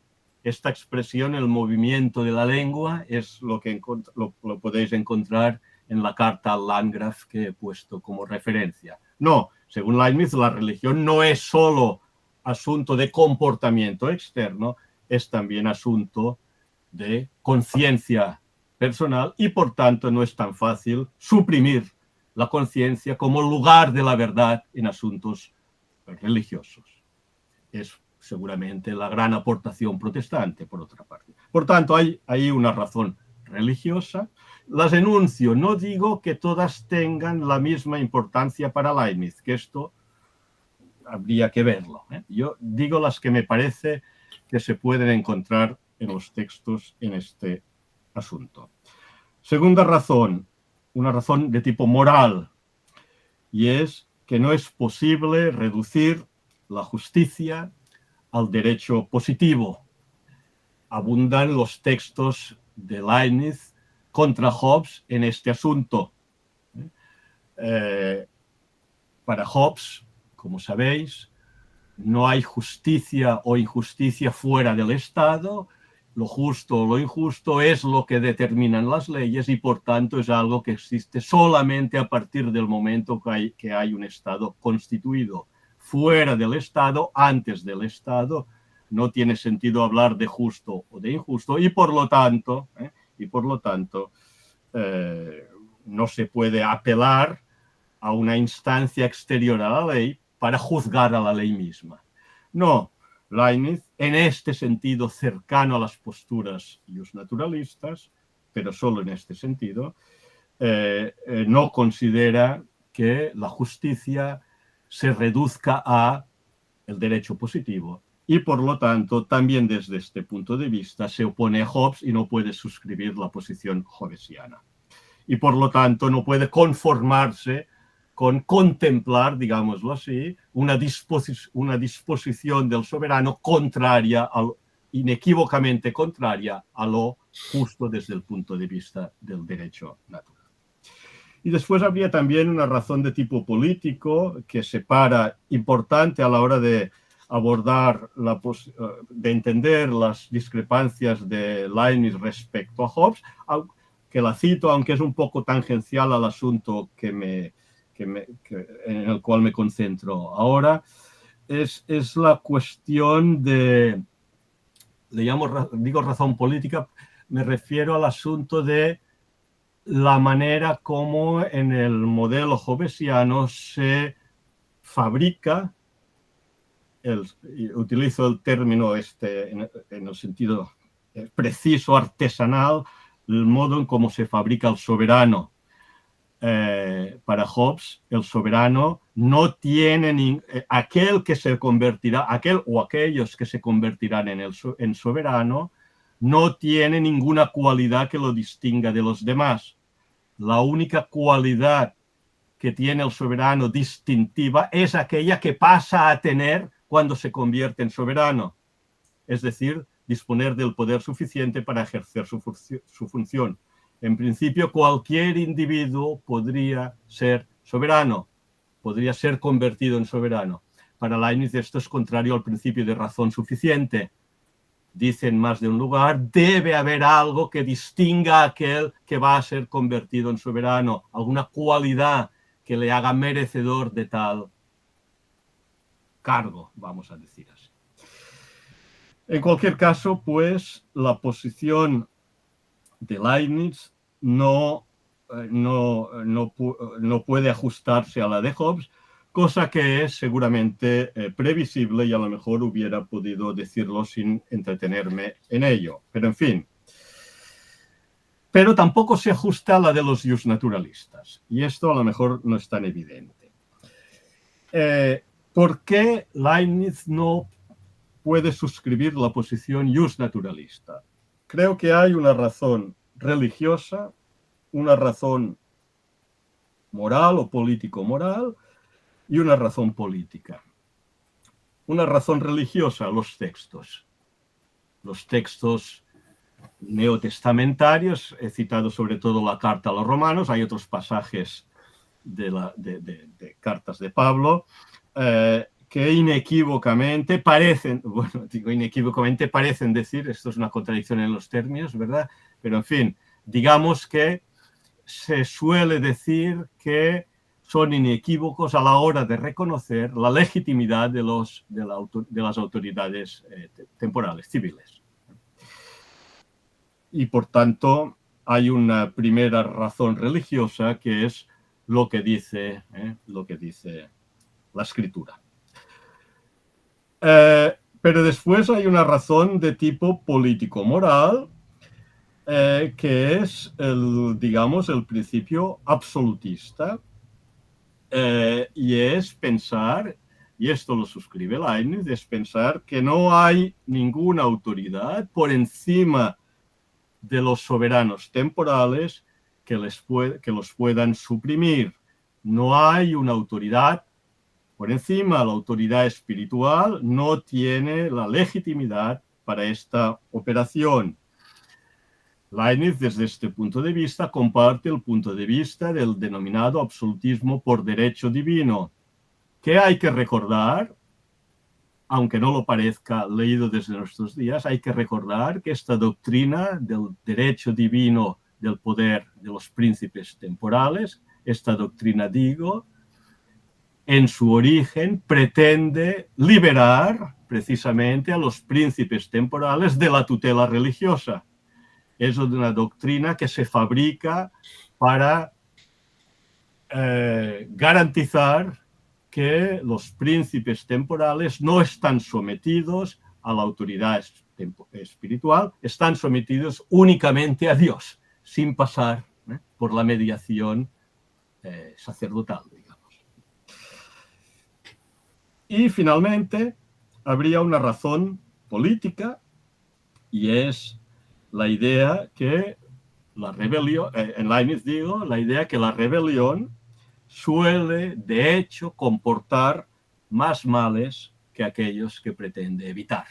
Esta expresión, el movimiento de la lengua, es lo que lo podéis encontrar en la carta al Landgraf que he puesto como referencia. No, según Leibniz, la religión no es solo asunto de comportamiento externo, es también asunto de conciencia personal y, por tanto, no es tan fácil suprimir la conciencia como lugar de la verdad en asuntos religiosos. Es seguramente la gran aportación protestante, por otra parte. Por tanto, hay una razón religiosa. Las enuncio, no digo que todas tengan la misma importancia para Leibniz, que esto habría que verlo. Yo digo las que me parece que se pueden encontrar en los textos en este asunto. Segunda razón, una razón de tipo moral, y es que no es posible reducir la justicia al derecho positivo. Abundan los textos de Leibniz contra Hobbes en este asunto. Para Hobbes, como sabéis, no hay justicia o injusticia fuera del Estado. Lo justo o lo injusto es lo que determinan las leyes y, por tanto, es algo que existe solamente a partir del momento que hay un Estado constituido. Fuera del Estado, antes del Estado, no tiene sentido hablar de justo o de injusto y, por lo tanto, no se puede apelar a una instancia exterior a la ley para juzgar a la ley misma. No, Leibniz, en este sentido cercano a las posturas justnaturalistas, pero solo en este sentido, no considera que la justicia se reduzca a el derecho positivo y, por lo tanto, también desde este punto de vista se opone a Hobbes y no puede suscribir la posición hobbesiana. Y, por lo tanto, no puede conformarse con contemplar, digámoslo así, una disposición del soberano contraria, inequívocamente contraria a lo justo desde el punto de vista del derecho natural. Y después habría también una razón de tipo político que separa importante a la hora de abordar, de entender las discrepancias de Leibniz respecto a Hobbes, que la cito, aunque es un poco tangencial al asunto en el cual me concentro ahora, es la cuestión de, digo razón política, me refiero al asunto de la manera como en el modelo hobbesiano se fabrica, utilizo el término en el sentido preciso, artesanal, el modo en cómo se fabrica el soberano. Para Hobbes, el soberano no tiene aquel que se convertirá, aquellos que se convertirán en soberano, no tiene ninguna cualidad que lo distinga de los demás. La única cualidad que tiene el soberano distintiva es aquella que pasa a tener cuando se convierte en soberano, es decir, disponer del poder suficiente para ejercer su función. En principio, cualquier individuo podría ser soberano, podría ser convertido en soberano. Para Leibniz esto es contrario al principio de razón suficiente. Dice en más de un lugar, debe haber algo que distinga a aquel que va a ser convertido en soberano, alguna cualidad que le haga merecedor de tal cargo, vamos a decir así. En cualquier caso, pues, la posición de Leibniz no puede ajustarse a la de Hobbes, cosa que es seguramente previsible y a lo mejor hubiera podido decirlo sin entretenerme en ello. Pero en fin. Pero tampoco se ajusta a la de los justnaturalistas. Y esto a lo mejor no es tan evidente. ¿Por qué Leibniz no puede suscribir la posición justnaturalista? Creo que hay una razón religiosa, una razón moral o político-moral y una razón política. Una razón religiosa, los textos. Los textos neotestamentarios. He citado sobre todo la carta a los romanos, hay otros pasajes de cartas de Pablo que inequívocamente parecen, bueno, digo inequívocamente parecen decir, esto es una contradicción en los términos, ¿verdad? Pero en fin, digamos que se suele decir que son inequívocos a la hora de reconocer la legitimidad de las autoridades temporales, civiles. Y por tanto, hay una primera razón religiosa que es lo que dice la Escritura. Pero después hay una razón de tipo político-moral, que es, digamos, el principio absolutista, y es pensar, y esto lo suscribe Leibniz, es pensar que no hay ninguna autoridad por encima de los soberanos temporales que los puedan suprimir. No hay una autoridad por encima, la autoridad espiritual no tiene la legitimidad para esta operación. Leibniz, desde este punto de vista, comparte el punto de vista del denominado absolutismo por derecho divino, que hay que recordar, aunque no lo parezca leído desde nuestros días, hay que recordar que esta doctrina del derecho divino del poder de los príncipes temporales, esta doctrina, digo, en su origen pretende liberar precisamente a los príncipes temporales de la tutela religiosa. Es una doctrina que se fabrica para garantizar que los príncipes temporales no están sometidos a la autoridad espiritual, están sometidos únicamente a Dios, sin pasar por la mediación sacerdotal, digamos. Y finalmente, habría una razón política, y es la idea que la rebelión, en Leibniz digo, la idea que la rebelión suele, de hecho, comportar más males que aquellos que pretende evitar.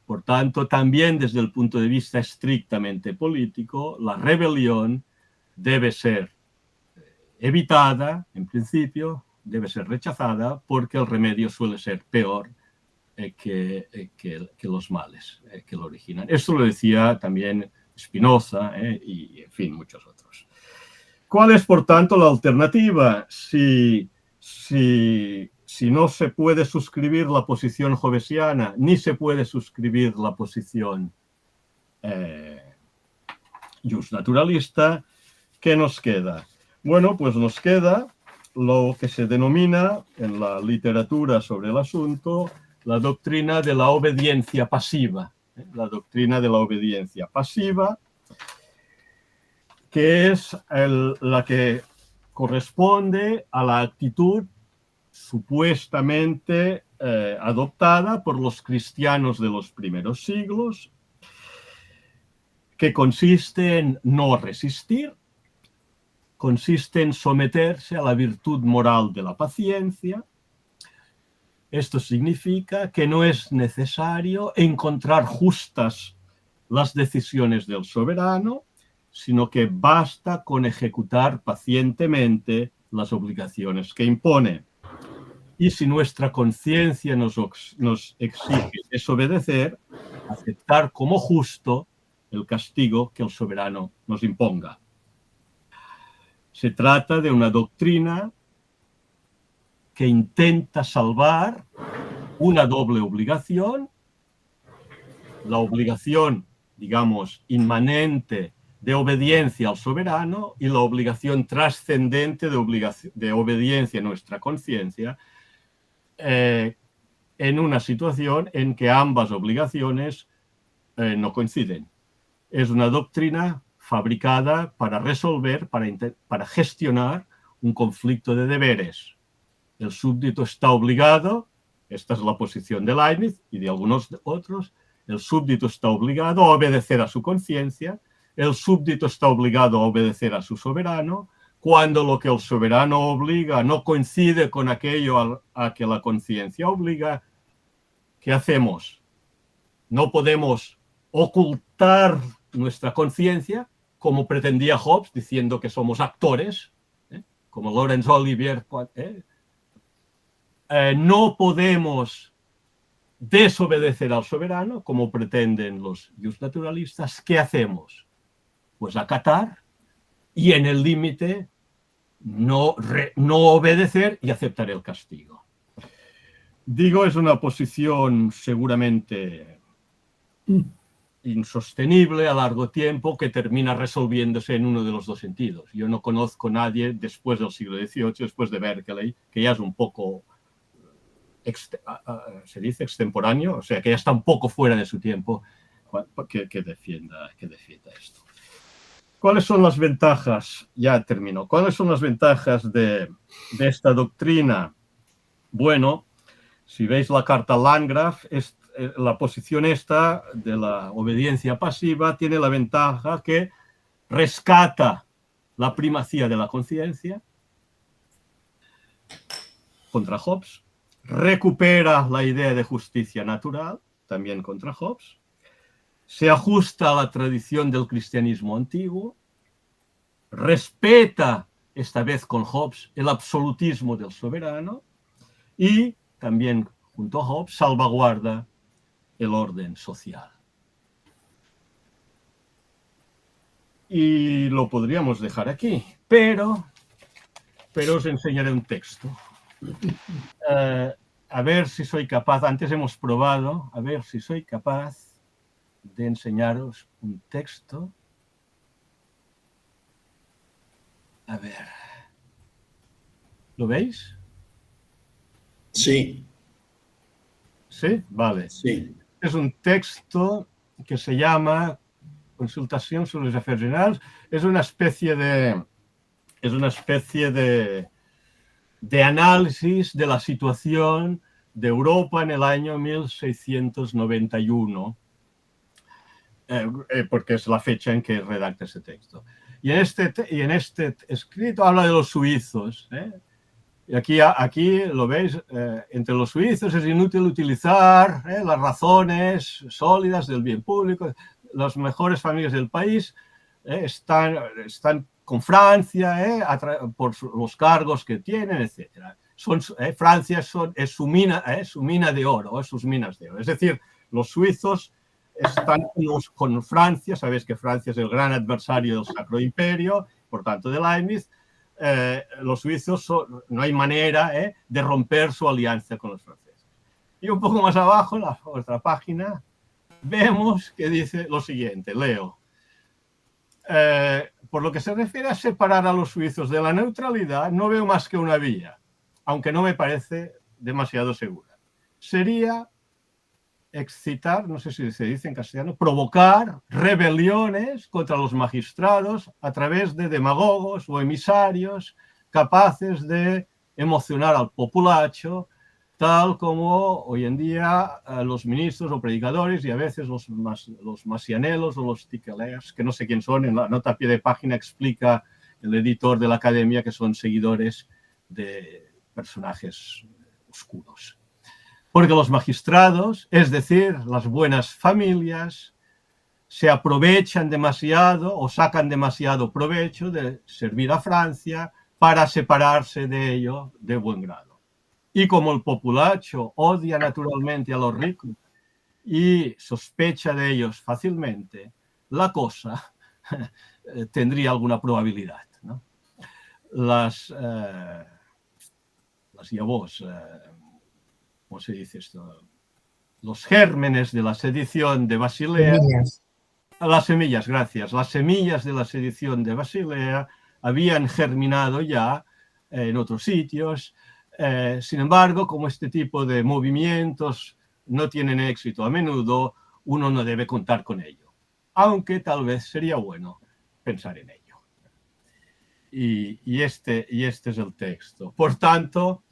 Por tanto, también desde el punto de vista estrictamente político, la rebelión debe ser evitada, en principio, debe ser rechazada, porque el remedio suele ser peor que los males que lo originan. Esto lo decía también Spinoza y, en fin, muchos otros. ¿Cuál es, por tanto, la alternativa? Si no se puede suscribir la posición jovesiana, ni se puede suscribir la posición justnaturalista, ¿qué nos queda? Bueno, pues nos queda lo que se denomina en la literatura sobre el asunto la doctrina de la obediencia pasiva. La doctrina de la obediencia pasiva, que es la que corresponde a la actitud supuestamente adoptada por los cristianos de los primeros siglos, que consiste en no resistir, consiste en someterse a la virtud moral de la paciencia. Esto significa que no es necesario encontrar justas las decisiones del soberano, sino que basta con ejecutar pacientemente las obligaciones que impone. Y si nuestra conciencia nos exige desobedecer, aceptar como justo el castigo que el soberano nos imponga. Se trata de una doctrina que intenta salvar una doble obligación, la obligación, digamos, inmanente de obediencia al soberano y la obligación trascendente de obediencia a nuestra conciencia, en una situación en que ambas obligaciones no coinciden. Es una doctrina fabricada para resolver, para gestionar un conflicto de deberes. El súbdito está obligado, esta es la posición de Leibniz y de algunos otros, el súbdito está obligado a obedecer a su conciencia, el súbdito está obligado a obedecer a su soberano. Cuando lo que el soberano obliga no coincide con aquello a que la conciencia obliga, ¿qué hacemos? No podemos ocultar nuestra conciencia, como pretendía Hobbes, diciendo que somos actores, como Laurence Olivier. No podemos desobedecer al soberano, como pretenden los justnaturalistas. ¿Qué hacemos? Pues acatar y en el límite no obedecer y aceptar el castigo. Digo, es una posición seguramente insostenible a largo tiempo que termina resolviéndose en uno de los dos sentidos. Yo no conozco a nadie después del siglo XVIII, después de Berkeley, que ya es un poco, se dice extemporáneo, o sea, que ya está un poco fuera de su tiempo, que defienda esto. ¿Cuáles son las ventajas? Ya termino. ¿Cuáles son las ventajas de esta doctrina? Bueno, si veis la carta Landgraf, la posición esta de la obediencia pasiva tiene la ventaja que rescata la primacía de la conciencia contra Hobbes, recupera la idea de justicia natural, también contra Hobbes, se ajusta a la tradición del cristianismo antiguo, respeta, esta vez con Hobbes, el absolutismo del soberano y también, junto a Hobbes, salvaguarda el orden social. Y lo podríamos dejar aquí, pero os enseñaré un texto. A ver si soy capaz, antes hemos probado, a ver si soy capaz de enseñaros un texto. A ver. ¿Lo veis? Sí. ¿Sí? Vale. Sí. Es un texto que se llama Consultación sobre los Afers Generals. Es una especie de análisis de la situación de Europa en el año 1691, porque es la fecha en que redacta ese texto. Y en este escrito habla de los suizos. Y aquí lo veis, entre los suizos es inútil utilizar las razones sólidas del bien público. Las mejores familias del país están con Francia por los cargos que tienen, etc. Francia es su mina de oro, sus minas de oro. Es decir, los suizos están con Francia, sabéis que Francia es el gran adversario del Sacro Imperio, por tanto de Leibniz. Los suizos no hay manera de romper su alianza con los franceses. Y un poco más abajo, en la otra página, vemos que dice lo siguiente, leo. Por lo que se refiere a separar a los suizos de la neutralidad, no veo más que una vía, aunque no me parece demasiado segura. Sería excitar, no sé si se dice en castellano, provocar rebeliones contra los magistrados a través de demagogos o emisarios capaces de emocionar al populacho, tal como hoy en día los ministros o predicadores y a veces los masianelos o los tiqueleas, que no sé quién son, en la nota a pie de página explica el editor de la academia que son seguidores de personajes oscuros. Porque los magistrados, es decir, las buenas familias, se aprovechan demasiado o sacan demasiado provecho de servir a Francia para separarse de ello de buen grado. Y como el populacho odia naturalmente a los ricos y sospecha de ellos fácilmente, la cosa tendría alguna probabilidad, ¿no? Las llavors, ¿cómo se dice esto? Los gérmenes de la sedición de Basilea, las semillas, gracias, las semillas de la sedición de Basilea habían germinado ya en otros sitios. Sin embargo, como este tipo de movimientos no tienen éxito a menudo, uno no debe contar con ello, aunque tal vez sería bueno pensar en ello. Y este es el texto. Por tanto,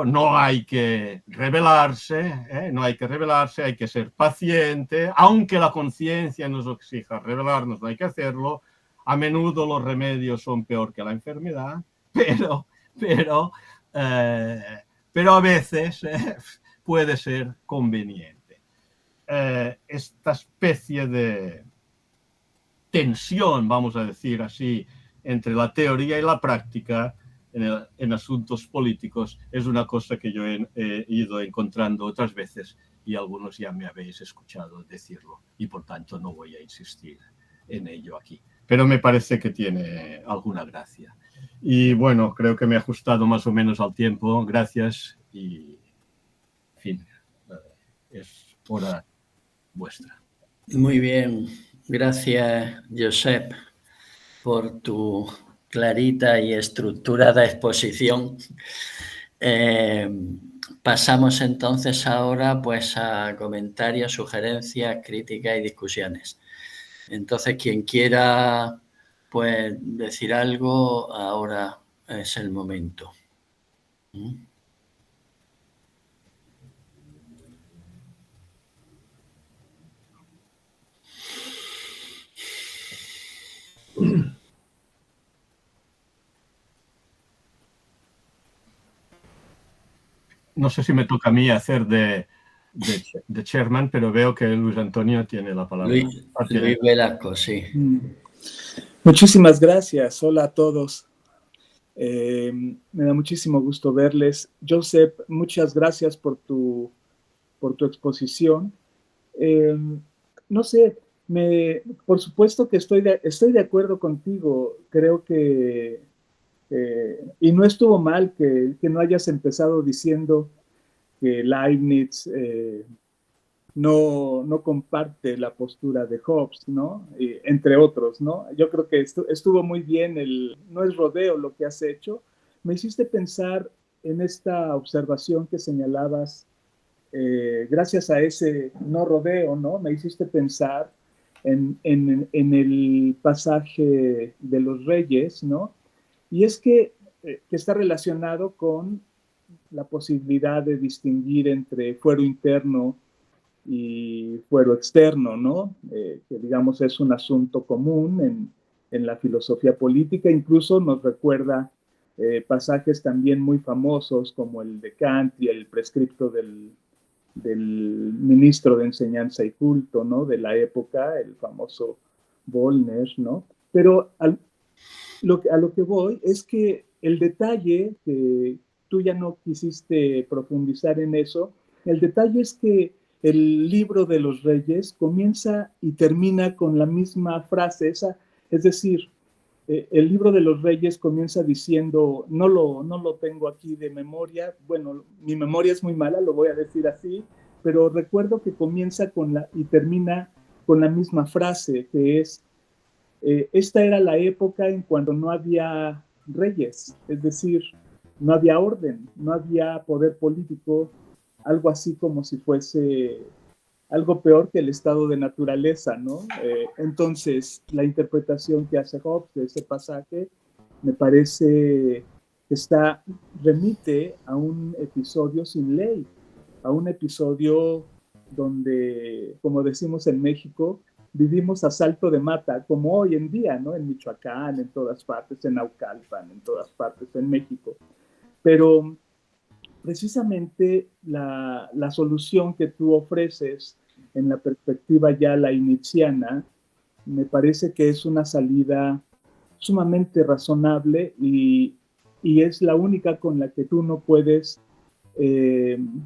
no hay que rebelarse, hay que ser paciente, aunque la conciencia nos exija rebelarnos, no hay que hacerlo. A menudo los remedios son peor que la enfermedad, pero a veces puede ser conveniente. esta especie de tensión, vamos a decir así, entre la teoría y la práctica en asuntos políticos es una cosa que yo he ido encontrando otras veces y algunos ya me habéis escuchado decirlo y por tanto no voy a insistir en ello aquí. Pero me parece que tiene alguna gracia. Y bueno, creo que me he ajustado más o menos al tiempo. Gracias y, en fin, es hora vuestra. Muy bien. Gracias, Josep, por tu clarita y estructurada exposición. Pasamos entonces ahora pues a comentarios, sugerencias, críticas y discusiones. Entonces, quien quiera pues decir algo, ahora es el momento. No sé si me toca a mí hacer de chairman, pero veo que Luis Antonio tiene la palabra. Luis Velasco, sí. Muchísimas gracias. Hola a todos. Me da muchísimo gusto verles. Josep, muchas gracias por tu exposición. No sé, por supuesto que estoy de acuerdo contigo. Creo que, y no estuvo mal que no hayas empezado diciendo que Leibniz no comparte la postura de Hobbes, ¿no? Entre otros, ¿no? Yo creo que estuvo muy bien, no es rodeo lo que has hecho. Me hiciste pensar en esta observación que señalabas, gracias a ese no rodeo, ¿no? Me hiciste pensar en el pasaje de los reyes, ¿no? Y es que está relacionado con la posibilidad de distinguir entre fuero interno y fuero externo, ¿no? Que digamos es un asunto común en la filosofía política, incluso nos recuerda pasajes también muy famosos como el de Kant y el prescripto del ministro de Enseñanza y Culto, ¿no? De la época, el famoso Bollner, ¿no? Pero a lo que voy es que el detalle, que tú ya no quisiste profundizar en eso, el detalle es que el libro de los reyes comienza y termina con la misma frase, es decir, el libro de los reyes comienza diciendo, no lo tengo aquí de memoria, bueno, mi memoria es muy mala, lo voy a decir así, pero recuerdo que comienza y termina con la misma frase, que es, esta era la época en cuando no había reyes, es decir, no había orden, no había poder político, algo así como si fuese algo peor que el estado de naturaleza, ¿no? Entonces, la interpretación que hace Hobbes de ese pasaje me parece que remite a un episodio sin ley, a un episodio donde, como decimos en México, vivimos a salto de mata, como hoy en día, ¿no? En Michoacán, en todas partes, en Naucalpan, en todas partes, en México. Pero precisamente la solución que tú ofreces en la perspectiva ya leibniziana me parece que es una salida sumamente razonable y es la única con la que tú no puedes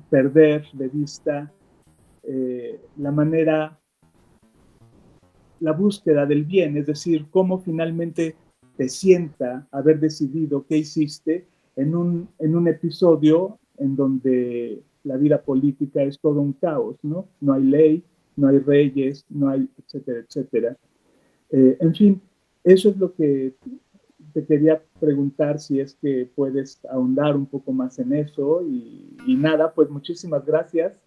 perder de vista la búsqueda del bien, es decir, cómo finalmente te sienta haber decidido qué hiciste en un episodio en donde la vida política es todo un caos, ¿no? No hay ley, no hay reyes, no hay, etcétera, etcétera. En fin, eso es lo que te quería preguntar, si es que puedes ahondar un poco más en eso y nada, pues muchísimas gracias.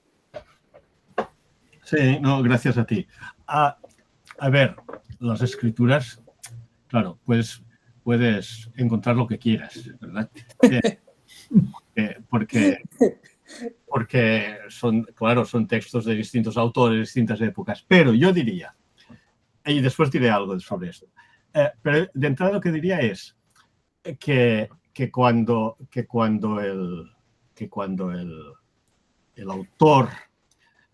Sí, no, gracias a ti. A ver, las escrituras, claro, puedes encontrar lo que quieras, ¿verdad? Porque son, claro, son textos de distintos autores, de distintas épocas. Pero yo diría, y después diré algo sobre esto, pero de entrada lo que diría es que cuando el autor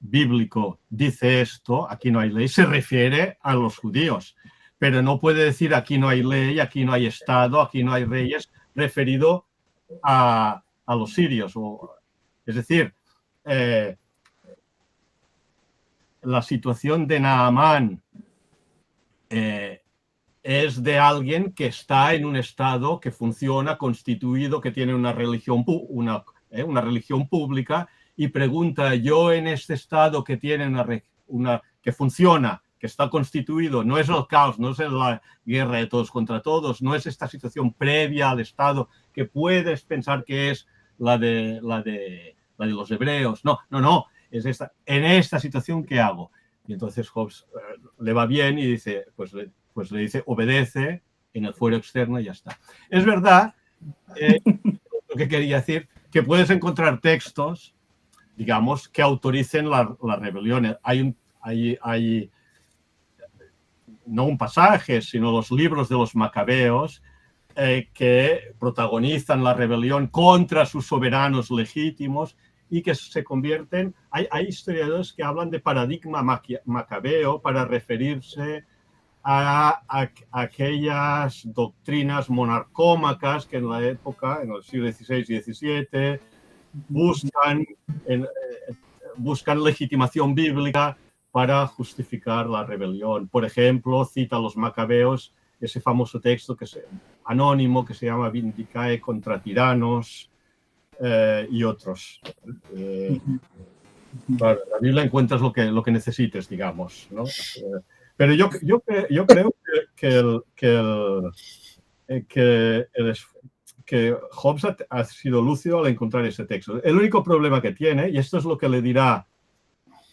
bíblico dice esto, aquí no hay ley, se refiere a los judíos. Pero no puede decir aquí no hay ley, aquí no hay Estado, aquí no hay reyes, referido a los sirios. Es decir, la situación de Naamán es de alguien que está en un estado que funciona, constituido, que tiene una religión pública, y pregunta, yo en este estado que tiene que funciona, que está constituido, no es el caos, no es la guerra de todos contra todos, no es esta situación previa al estado que puedes pensar que es la de los hebreos, no, es en esta situación ¿qué hago? Y entonces Hobbes le va bien y dice, pues le dice, obedece en el fuero externo y ya está. Es verdad, lo que quería decir, que puedes encontrar textos, digamos, que autoricen las rebeliones. Hay no un pasaje, sino los libros de los macabeos que protagonizan la rebelión contra sus soberanos legítimos y que se convierten... Hay historiadores que hablan de paradigma macabeo para referirse a aquellas doctrinas monarcómacas que en la época, en el siglo XVI y XVII, buscan legitimación bíblica para justificar la rebelión. Por ejemplo, cita a los macabeos ese famoso texto anónimo que se llama Vindicae contra tiranos y otros. Claro, en la Biblia encuentras lo que necesites, digamos, ¿no? Pero yo creo que Hobbes ha sido lúcido al encontrar ese texto. El único problema que tiene, y esto es lo que le dirá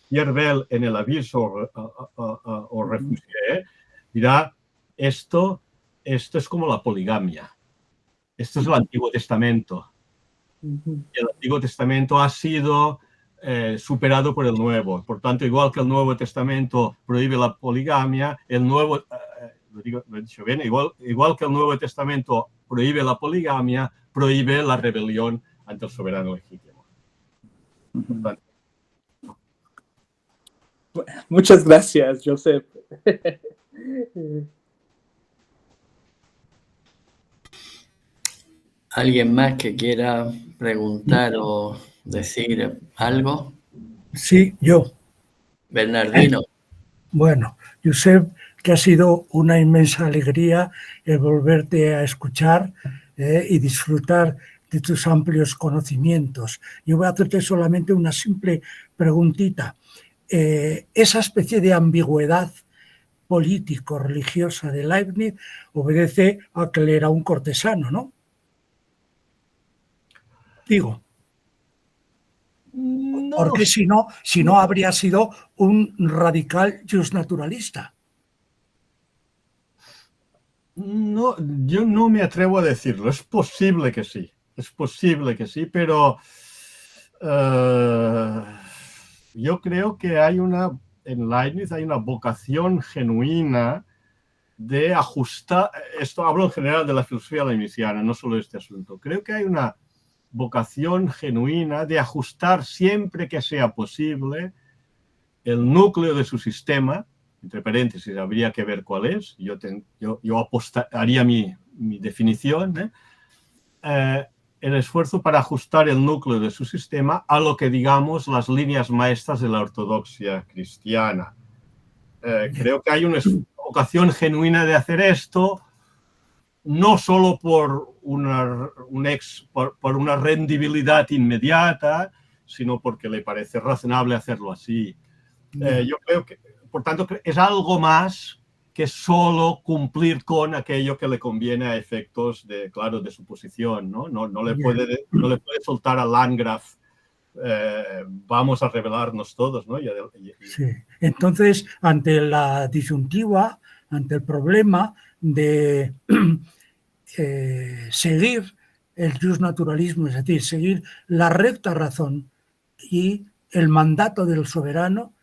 Pierre Bell en el aviso o refugié, dirá, esto es como la poligamia. Esto es el Antiguo Testamento. El Antiguo Testamento ha sido superado por el Nuevo. Por tanto, igual que el Nuevo Testamento prohíbe la poligamia, lo he dicho bien, igual que el Nuevo Testamento prohíbe la poligamia, prohíbe la rebelión ante el soberano legítimo. Por tanto, muchas gracias, Josep. ¿Alguien más que quiera preguntar o decir algo? Sí, yo. Bernardino. Bueno, Josep, que ha sido una inmensa alegría el volverte a escuchar y disfrutar de tus amplios conocimientos. Yo voy a hacerte solamente una simple preguntita. Esa especie de ambigüedad político-religiosa de Leibniz obedece a que él era un cortesano, ¿no? Digo. no, Porque si no habría sido un radical justnaturalista. no, yo no me atrevo a decirlo. Es posible que sí, pero yo creo que en Leibniz hay una vocación genuina de ajustar. Esto hablo en general de la filosofía leibniziana, no solo de este asunto. Creo que hay una vocación genuina de ajustar siempre que sea posible el núcleo de su sistema, entre paréntesis, habría que ver cuál es, yo haría mi definición, el esfuerzo para ajustar el núcleo de su sistema a lo que digamos las líneas maestras de la ortodoxia cristiana. Creo que hay una vocación genuina de hacer esto, no solo por una rendibilidad inmediata, sino porque le parece razonable hacerlo así. Yo creo que, por tanto, es algo más que solo cumplir con aquello que le conviene a efectos de su posición, ¿no? No le puede soltar a Landgraf, vamos a rebelarnos todos, ¿no? Sí. Entonces, ante la disyuntiva, ante el problema de seguir el justnaturalismo, es decir, seguir la recta razón y el mandato del soberano,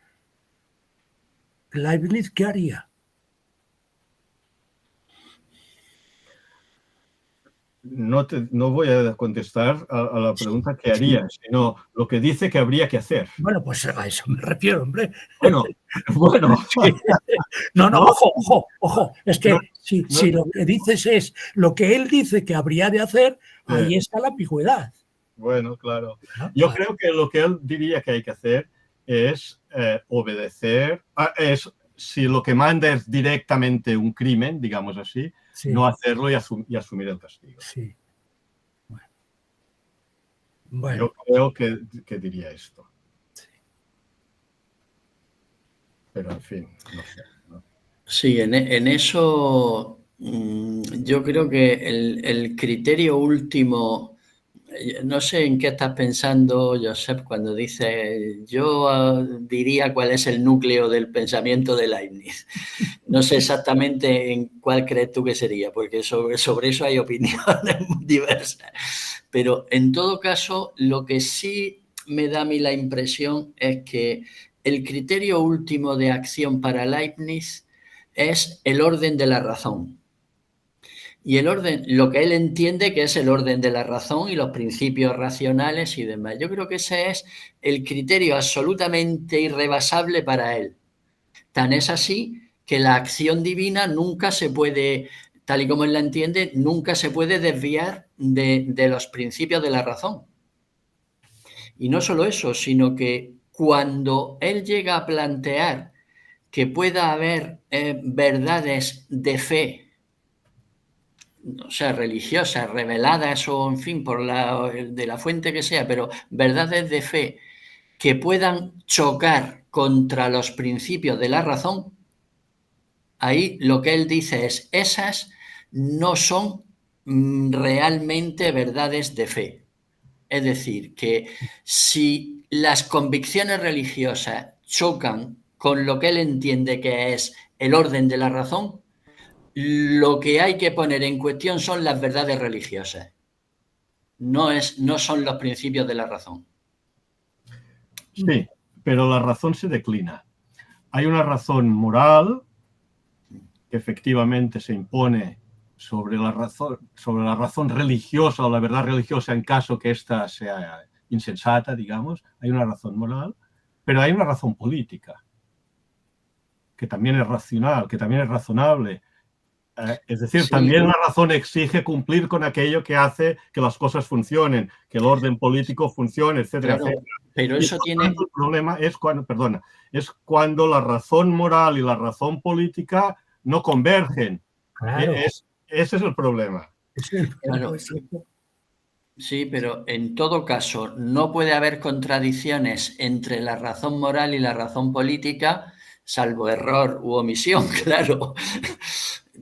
Leibniz, ¿qué haría? no voy a contestar a la pregunta que haría, sino lo que dice que habría que hacer. Bueno, pues a eso me refiero, hombre. Bueno. Sí. No, ¿No? ojo. Es que si lo que dices es lo que él dice que habría de hacer, ahí está la ambigüedad. Bueno, claro. Yo creo que lo que él diría que hay que hacer es obedecer. Si lo que manda es directamente un crimen, digamos así, no hacerlo y asumir el castigo. Sí. Bueno. Yo creo que diría esto. Sí. Pero en fin, no sé, ¿no? Sí, en eso yo creo que el criterio último, no sé en qué estás pensando, Josep, cuando dices, yo diría cuál es el núcleo del pensamiento de Leibniz. No sé exactamente en cuál crees tú que sería, porque sobre eso hay opiniones diversas. Pero en todo caso, lo que sí me da a mí la impresión es que el criterio último de acción para Leibniz es el orden de la razón. Y el orden, lo que él entiende que es el orden de la razón y los principios racionales y demás. Yo creo que ese es el criterio absolutamente irrebasable para él. Tan es así que la acción divina nunca se puede, tal y como él la entiende, nunca se puede desviar de los principios de la razón. Y no solo eso, sino que cuando él llega a plantear que pueda haber verdades de fe, o sea, religiosas, reveladas o, en fin, de la fuente que sea, pero verdades de fe que puedan chocar contra los principios de la razón, ahí lo que él dice es, esas no son realmente verdades de fe. Es decir, que si las convicciones religiosas chocan con lo que él entiende que es el orden de la razón, lo que hay que poner en cuestión son las verdades religiosas. No son los principios de la razón. Sí, pero la razón se declina. Hay una razón moral que efectivamente se impone sobre la razón religiosa o la verdad religiosa en caso que ésta sea insensata, digamos. Hay una razón moral, pero hay una razón política que también es racional, que también es razonable. Es decir, también la razón exige cumplir con aquello que hace que las cosas funcionen, que el orden político funcione, etcétera, claro, etcétera. Pero eso tiene... El problema es cuando la razón moral y la razón política no convergen. Claro. Ese es el problema. Claro. Sí, pero en todo caso no puede haber contradicciones entre la razón moral y la razón política, salvo error u omisión, claro,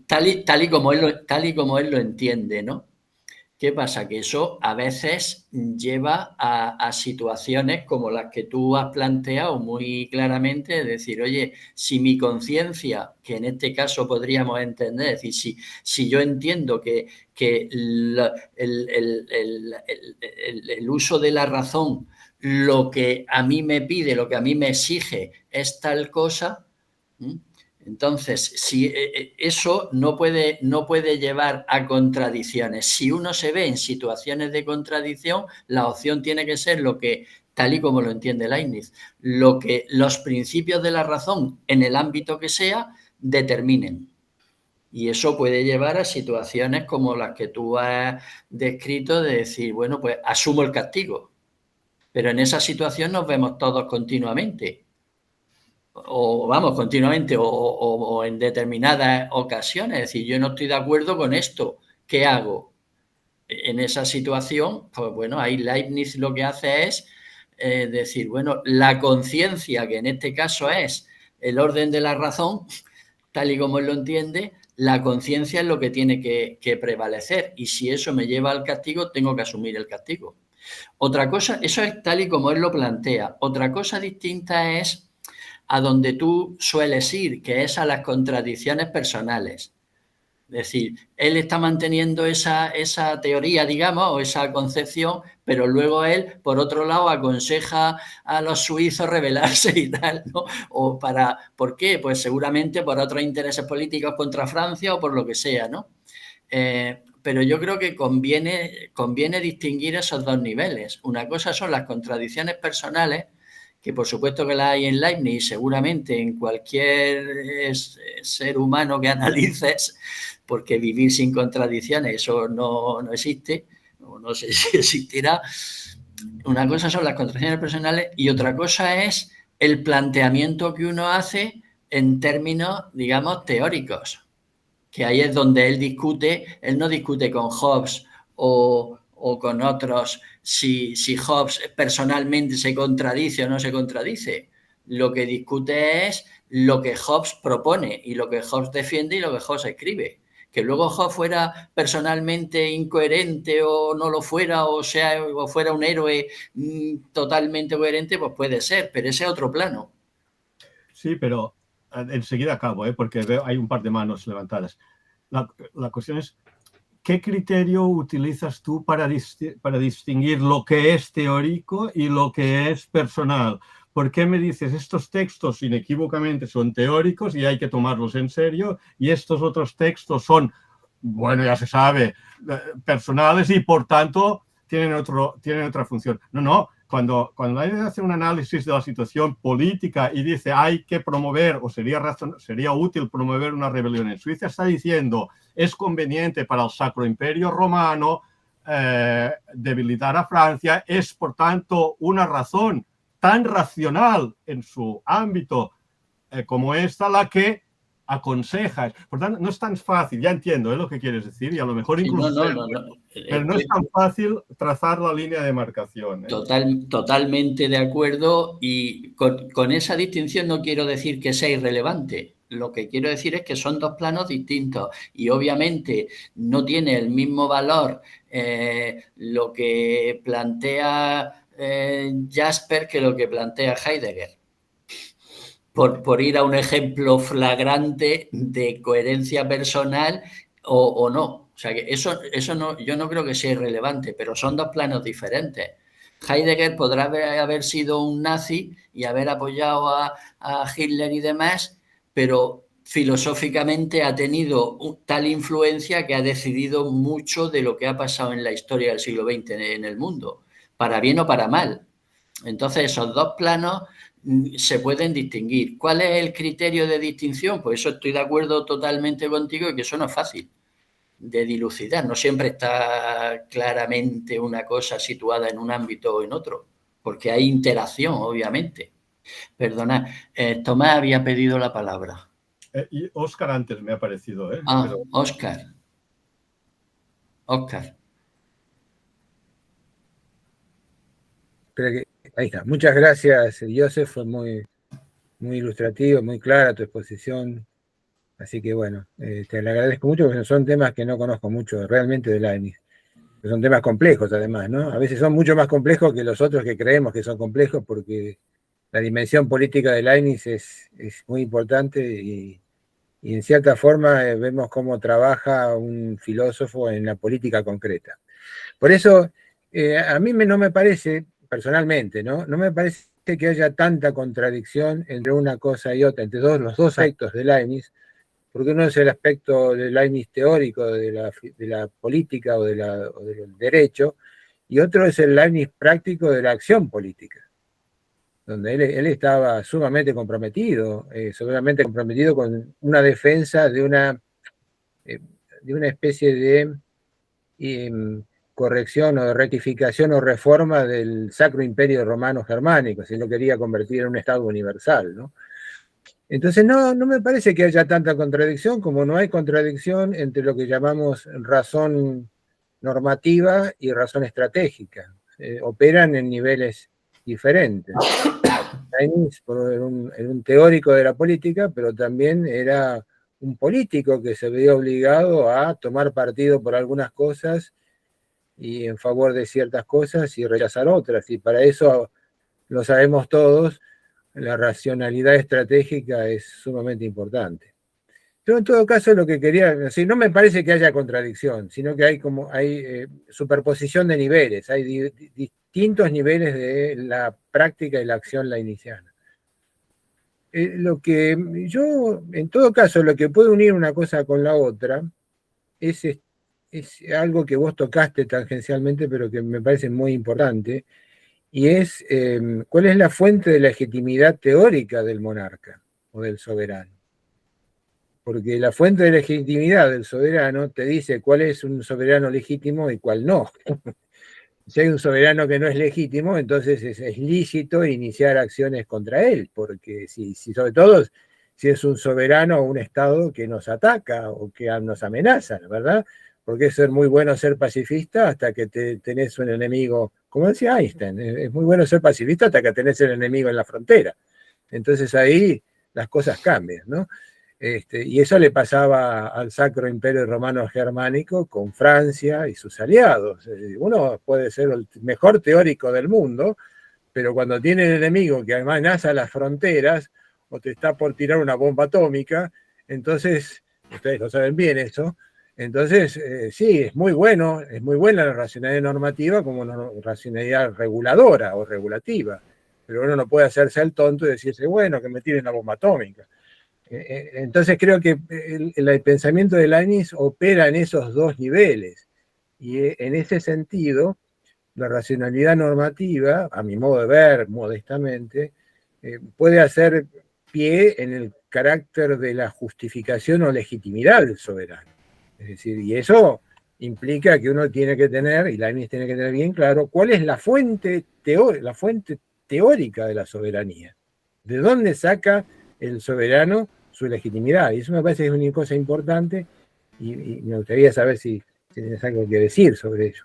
tal y como él lo entiende, ¿no? ¿Qué pasa? Que eso a veces lleva a situaciones como las que tú has planteado muy claramente, es decir, oye, si mi conciencia, que en este caso podríamos entender, es decir, si yo entiendo que el uso de la razón, lo que a mí me pide, lo que a mí me exige es tal cosa, entonces, si eso no puede llevar a contradicciones. Si uno se ve en situaciones de contradicción, la opción tiene que ser lo que, tal y como lo entiende Leibniz, lo que los principios de la razón, en el ámbito que sea, determinen. Y eso puede llevar a situaciones como las que tú has descrito, de decir, bueno, pues asumo el castigo. Pero en esa situación nos vemos todos continuamente. Continuamente o en determinadas ocasiones. Es decir, yo no estoy de acuerdo con esto, ¿qué hago? En esa situación, pues bueno, ahí Leibniz lo que hace es decir, bueno, la conciencia, que en este caso es el orden de la razón, tal y como él lo entiende, la conciencia es lo que tiene que prevalecer, y si eso me lleva al castigo, tengo que asumir el castigo. Otra cosa, eso es tal y como él lo plantea. Otra cosa distinta es a donde tú sueles ir, que es a las contradicciones personales. Es decir, él está manteniendo esa teoría, digamos, o esa concepción, pero luego él, por otro lado, aconseja a los suizos rebelarse y tal, ¿no? ¿Por qué? Pues seguramente por otros intereses políticos contra Francia o por lo que sea, ¿no? pero yo creo que conviene distinguir esos dos niveles. Una cosa son las contradicciones personales, que por supuesto que las hay en Leibniz y seguramente en cualquier ser humano que analices, porque vivir sin contradicciones, eso no existe, o no sé si existirá. Una cosa son las contradicciones personales y otra cosa es el planteamiento que uno hace en términos, digamos, teóricos, que ahí es donde él no discute con Hobbes o con otros si Hobbes personalmente se contradice o no se contradice. Lo que discute es lo que Hobbes propone y lo que Hobbes defiende y lo que Hobbes escribe. Que luego Hobbes fuera personalmente incoherente o no lo fuera, o fuera un héroe totalmente coherente, pues puede ser, pero ese es otro plano. Sí, pero enseguida acabo, porque veo hay un par de manos levantadas. La cuestión es, ¿qué criterio utilizas tú para distinguir lo que es teórico y lo que es personal? ¿Por qué me dices estos textos inequívocamente son teóricos y hay que tomarlos en serio y estos otros textos son, bueno, ya se sabe, personales y por tanto tienen otra función? No. Cuando alguien hace un análisis de la situación política y dice hay que promover o sería útil promover una rebelión en Suiza, está diciendo es conveniente para el Sacro Imperio Romano debilitar a Francia, es por tanto una razón tan racional en su ámbito como esta la que aconsejas. Por tanto, no es tan fácil, ya entiendo lo que quieres decir y a lo mejor incluso... No. Pero no es tan fácil trazar la línea de demarcación. Totalmente de acuerdo, y con esa distinción no quiero decir que sea irrelevante. Lo que quiero decir es que son dos planos distintos y obviamente no tiene el mismo valor lo que plantea Jasper que lo que plantea Heidegger. Por ir a un ejemplo flagrante de coherencia personal o no. O sea que eso no, yo no creo que sea irrelevante, pero son dos planos diferentes. Heidegger podrá haber sido un nazi y haber apoyado a Hitler y demás, pero filosóficamente ha tenido tal influencia que ha decidido mucho de lo que ha pasado en la historia del siglo XX en el mundo, para bien o para mal. Entonces, esos dos planos se pueden distinguir. ¿Cuál es el criterio de distinción? Pues eso estoy de acuerdo totalmente contigo y que eso no es fácil de dilucidar. No siempre está claramente una cosa situada en un ámbito o en otro, porque hay interacción, obviamente. Perdona, Tomás había pedido la palabra. Y Óscar antes me ha parecido. Pero... Óscar. Ahí está. Muchas gracias, Joseph. Fue muy ilustrativo, muy clara tu exposición. Así que bueno, te le agradezco mucho porque son temas que no conozco mucho realmente de Leibniz. Son temas complejos además, ¿no? A veces son mucho más complejos que los otros que creemos que son complejos porque la dimensión política de Leibniz es muy importante y en cierta forma vemos cómo trabaja un filósofo en la política concreta. Por eso, a mí no me parece, personalmente, ¿no? No me parece que haya tanta contradicción entre una cosa y otra, entre los dos aspectos de Leibniz, porque uno es el aspecto del Leibniz teórico de la política o del derecho, y otro es el Leibniz práctico de la acción política, donde él estaba sumamente comprometido con una defensa de una especie de corrección o de rectificación o reforma del Sacro Imperio Romano Germánico, si lo quería convertir en un Estado universal, ¿no? Entonces no me parece que haya tanta contradicción, como no hay contradicción entre lo que llamamos razón normativa y razón estratégica. Operan en niveles diferentes. Leibniz era un teórico de la política, pero también era un político que se veía obligado a tomar partido por algunas cosas y en favor de ciertas cosas y rechazar otras. Y para eso, lo sabemos todos, la racionalidad estratégica es sumamente importante. Yo en todo caso lo que quería decir, no me parece que haya contradicción, sino que hay superposición de niveles, hay distintos niveles de la práctica y la acción leibniziana. Lo que yo, en todo caso, lo que puede unir una cosa con la otra es es algo que vos tocaste tangencialmente, pero que me parece muy importante, y es cuál es la fuente de legitimidad teórica del monarca o del soberano. Porque la fuente de legitimidad del soberano te dice cuál es un soberano legítimo y cuál no. Si hay un soberano que no es legítimo, entonces es lícito iniciar acciones contra él, porque si sobre todo si es un soberano o un Estado que nos ataca o que nos amenaza, ¿verdad? Porque es muy bueno ser pacifista hasta que tenés un enemigo, como decía Einstein, es muy bueno ser pacifista hasta que tenés el enemigo en la frontera. Entonces ahí las cosas cambian, ¿no? Y eso le pasaba al Sacro Imperio Romano Germánico con Francia y sus aliados. Uno puede ser el mejor teórico del mundo, pero cuando tiene el enemigo que amenaza las fronteras o te está por tirar una bomba atómica, entonces, ustedes lo saben bien eso, entonces sí, es muy buena la racionalidad normativa como una racionalidad reguladora o regulativa, pero uno no puede hacerse el tonto y decirse, bueno, que me tiren la bomba atómica. Entonces creo que el pensamiento de Leibniz opera en esos dos niveles, y en ese sentido la racionalidad normativa, a mi modo de ver modestamente, puede hacer pie en el carácter de la justificación o legitimidad del soberano. Es decir, y eso implica que uno tiene que tener, y Leibniz tiene que tener bien claro, cuál es la fuente teórica de la soberanía. ¿De dónde saca el soberano su legitimidad? Y eso me parece que es una cosa importante, y me gustaría saber si tienes algo que decir sobre ello.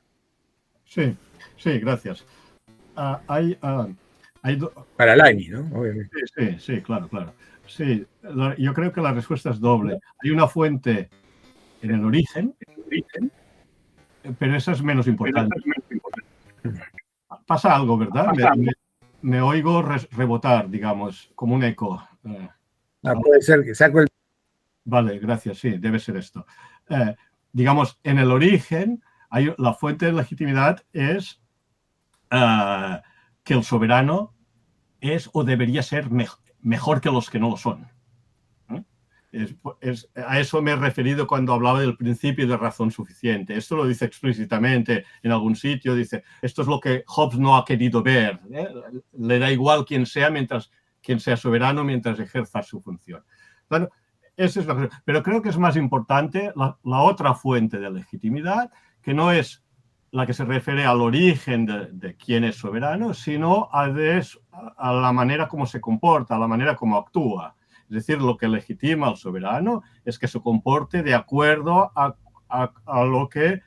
Sí, sí, gracias. Para Leibniz, ¿no? Obviamente. Sí, claro. Sí, yo creo que la respuesta es doble. Hay una fuente en el origen, pero esa es menos importante. Pasa algo, ¿verdad? Me oigo rebotar, digamos, como un eco. Puede ser que saco el... Vale, gracias, sí, debe ser esto. Digamos, en el origen, la fuente de legitimidad es que el soberano es o debería ser mejor que los que no lo son. A eso me he referido cuando hablaba del principio de razón suficiente. Esto lo dice explícitamente en algún sitio. Dice, esto es lo que Hobbes no ha querido ver. Le da igual quién sea soberano mientras ejerza su función. Bueno, pero creo que es más importante la otra fuente de legitimidad, que no es la que se refiere al origen de quién es soberano, sino a la manera como se comporta, a la manera como actúa. Es decir, lo que legitima al soberano es que se comporte de acuerdo a lo que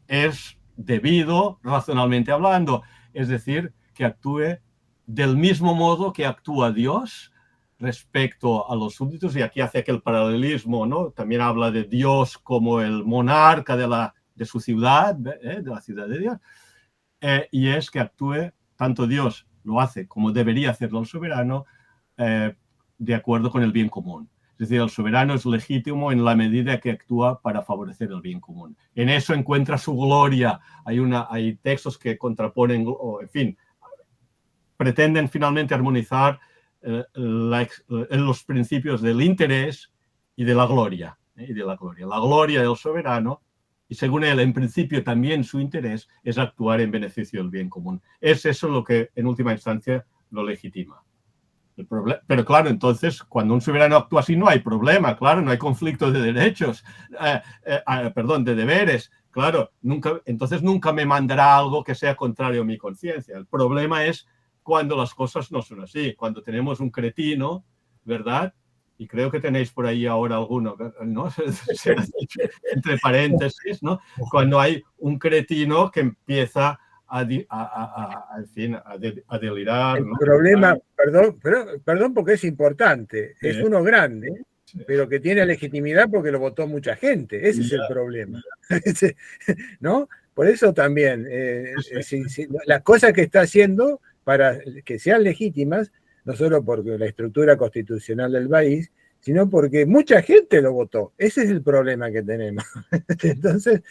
es debido racionalmente hablando. Es decir, que actúe del mismo modo que actúa Dios respecto a los súbditos. Y aquí hace aquel paralelismo, ¿no? También habla de Dios como el monarca de su ciudad, de la ciudad de Dios. Y es que actúe, tanto Dios lo hace como debería hacerlo el soberano, de acuerdo con el bien común. Es decir, el soberano es legítimo en la medida que actúa para favorecer el bien común. En eso encuentra su gloria. Hay textos que contraponen, o en fin, pretenden finalmente armonizar los principios del interés y de la gloria. La gloria del soberano, y según él, en principio también su interés es actuar en beneficio del bien común. Es eso lo que en última instancia lo legitima. Pero claro, entonces, cuando un soberano actúa así, no hay problema, claro, no hay conflicto de derechos, de deberes, claro, entonces nunca me mandará algo que sea contrario a mi conciencia. El problema es cuando las cosas no son así, cuando tenemos un cretino, ¿verdad? Y creo que tenéis por ahí ahora alguno, ¿no? Entre paréntesis, ¿no? Cuando hay un cretino que empieza a delirar. El problema, perdón porque es importante, es uno grande, pero que tiene legitimidad porque lo votó mucha gente. Ese es el problema. ¿No? Por eso también, las cosas que está haciendo para que sean legítimas, no solo porque la estructura constitucional del país, sino porque mucha gente lo votó. Ese es el problema que tenemos. Entonces,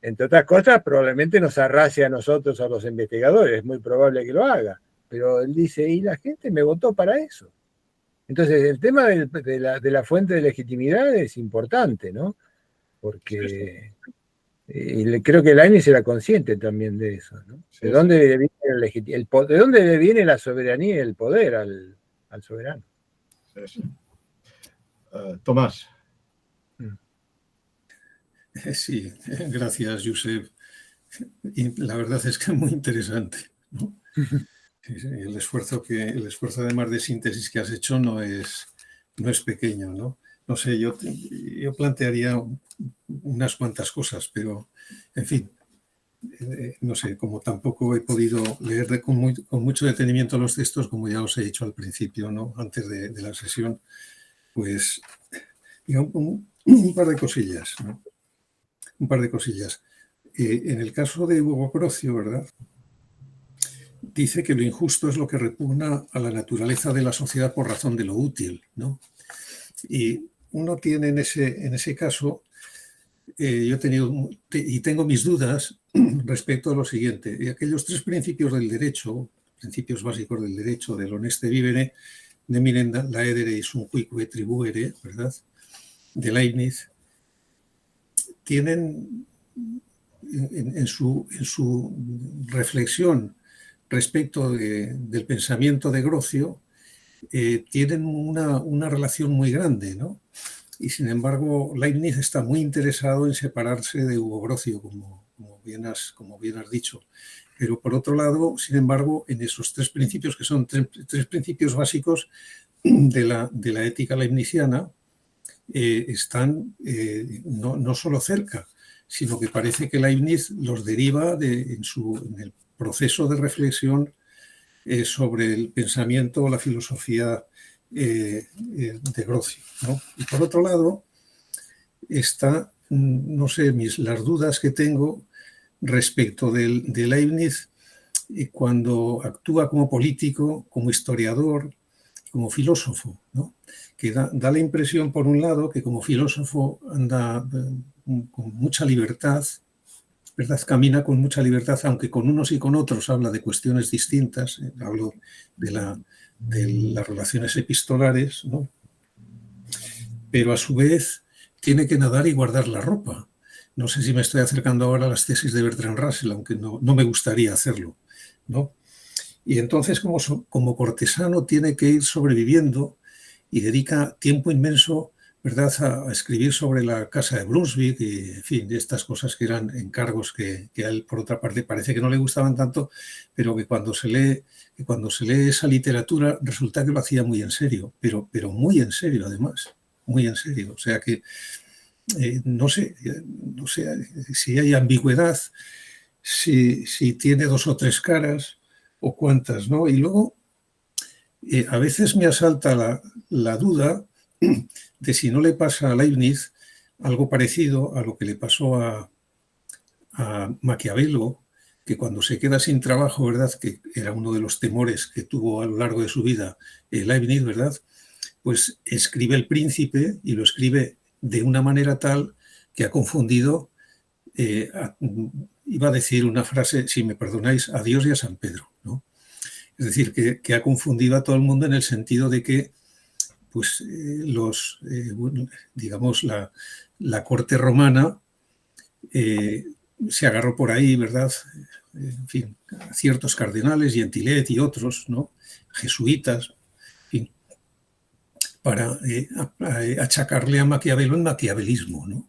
entre otras cosas, probablemente nos arrase a nosotros, a los investigadores, es muy probable que lo haga, pero él dice, y la gente me votó para eso. Entonces, el tema de la fuente de legitimidad es importante, ¿no? Porque Y creo que Leibniz era consciente también de eso, ¿no? Sí, ¿De dónde viene ¿de dónde viene la soberanía y el poder al soberano? sí, sí. Tomás. Sí, gracias, Josep. Y la verdad es que es muy interesante, ¿no? El esfuerzo además de síntesis que has hecho no es pequeño, ¿no? No sé, yo plantearía unas cuantas cosas, pero, en fin, no sé, como tampoco he podido leer con mucho detenimiento los textos, como ya os he dicho al principio, ¿no? Antes de la sesión, pues, digamos, un par de cosillas, ¿no? Un par de cosillas. En el caso de Hugo Grocio, ¿verdad?, dice que lo injusto es lo que repugna a la naturaleza de la sociedad por razón de lo útil, ¿no? Y uno tiene en ese caso, yo he tenido y tengo mis dudas respecto a lo siguiente. Y aquellos 3 principios del derecho, principios básicos del derecho, del honeste vivere, de Mirenda, laedere y sum cuique tribuere, ¿verdad?, de Leibniz, tienen en su reflexión respecto del pensamiento de Grocio, tienen una relación muy grande, ¿no? Y sin embargo, Leibniz está muy interesado en separarse de Hugo Grocio, como bien has dicho. Pero por otro lado, sin embargo, en esos 3 principios, que son 3 principios básicos de la ética leibniziana, están no solo cerca, sino que parece que Leibniz los deriva en el proceso de reflexión sobre el pensamiento o la filosofía de Grocio, ¿no? Y por otro lado, está, no sé, las dudas que tengo respecto de Leibniz cuando actúa como político, como historiador, como filósofo, ¿no? Que da la impresión, por un lado, que como filósofo anda con mucha libertad, ¿verdad? Camina con mucha libertad, aunque con unos y con otros habla de cuestiones distintas. Hablo de las relaciones epistolares, ¿no? Pero a su vez tiene que nadar y guardar la ropa. No sé si me estoy acercando ahora a las tesis de Bertrand Russell, aunque no me gustaría hacerlo, ¿no? Y entonces, como cortesano, tiene que ir sobreviviendo y dedica tiempo inmenso, ¿verdad?, a escribir sobre la casa de Brunswick y, en fin, de estas cosas que eran encargos que a él, por otra parte, parece que no le gustaban tanto, pero que cuando se lee esa literatura resulta que lo hacía muy en serio, pero muy en serio, además, muy en serio. O sea que no sé si hay ambigüedad, si tiene 2 o 3 caras o cuántas, ¿no? Y luego a veces me asalta la duda de si no le pasa a Leibniz algo parecido a lo que le pasó a Maquiavelo, que cuando se queda sin trabajo, ¿verdad?, que era uno de los temores que tuvo a lo largo de su vida Leibniz, ¿verdad?, pues escribe El Príncipe y lo escribe de una manera tal que ha confundido, iba a decir una frase, si me perdonáis, a Dios y a San Pedro, ¿no? Es decir, que ha confundido a todo el mundo en el sentido de que, pues, digamos, la corte romana se agarró por ahí, ¿verdad?, en fin, a ciertos cardenales, Gentilet y otros, ¿no?, jesuitas, en fin, para achacarle a Maquiavelo el maquiavelismo, ¿no?,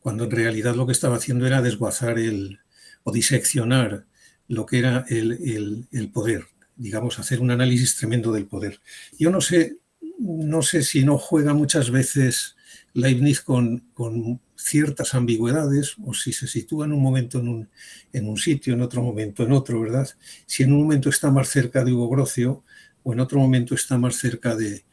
cuando en realidad lo que estaba haciendo era desguazar o diseccionar lo que era el poder, digamos, hacer un análisis tremendo del poder. Yo no sé si no juega muchas veces Leibniz con ciertas ambigüedades, o si se sitúa en un momento en un sitio, en otro momento en otro, ¿verdad? Si en un momento está más cerca de Hugo Grocio o en otro momento está más cerca de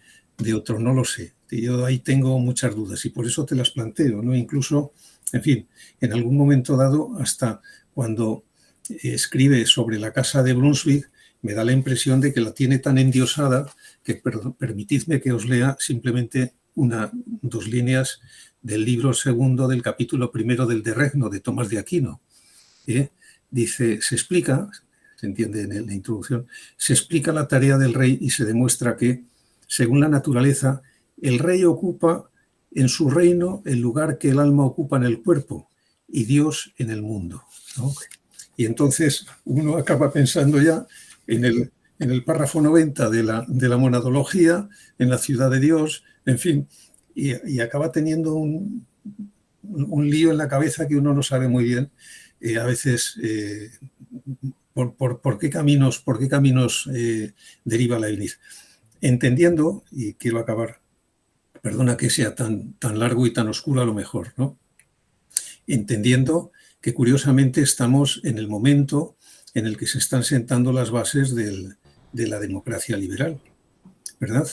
otro, no lo sé. Yo ahí tengo muchas dudas y por eso te las planteo, ¿no? Incluso, en fin, en algún momento dado, hasta cuando escribe sobre la casa de Brunswick, me da la impresión de que la tiene tan endiosada que, permitidme que os lea simplemente 2 líneas del libro segundo del capítulo primero del De Regno de Tomás de Aquino. Dice, se explica, se entiende en la introducción, se explica la tarea del rey y se demuestra que, según la naturaleza, el rey ocupa en su reino el lugar que el alma ocupa en el cuerpo y Dios en el mundo, ¿no? Y entonces uno acaba pensando ya en el párrafo 90 de la monadología, en la ciudad de Dios, en fin, y acaba teniendo un lío en la cabeza que uno no sabe muy bien a veces por qué caminos deriva Leibniz. Entendiendo, y quiero acabar, perdona que sea tan largo y tan oscuro a lo mejor, ¿no? Entendiendo que curiosamente estamos en el momento en el que se están sentando las bases de la democracia liberal, ¿verdad?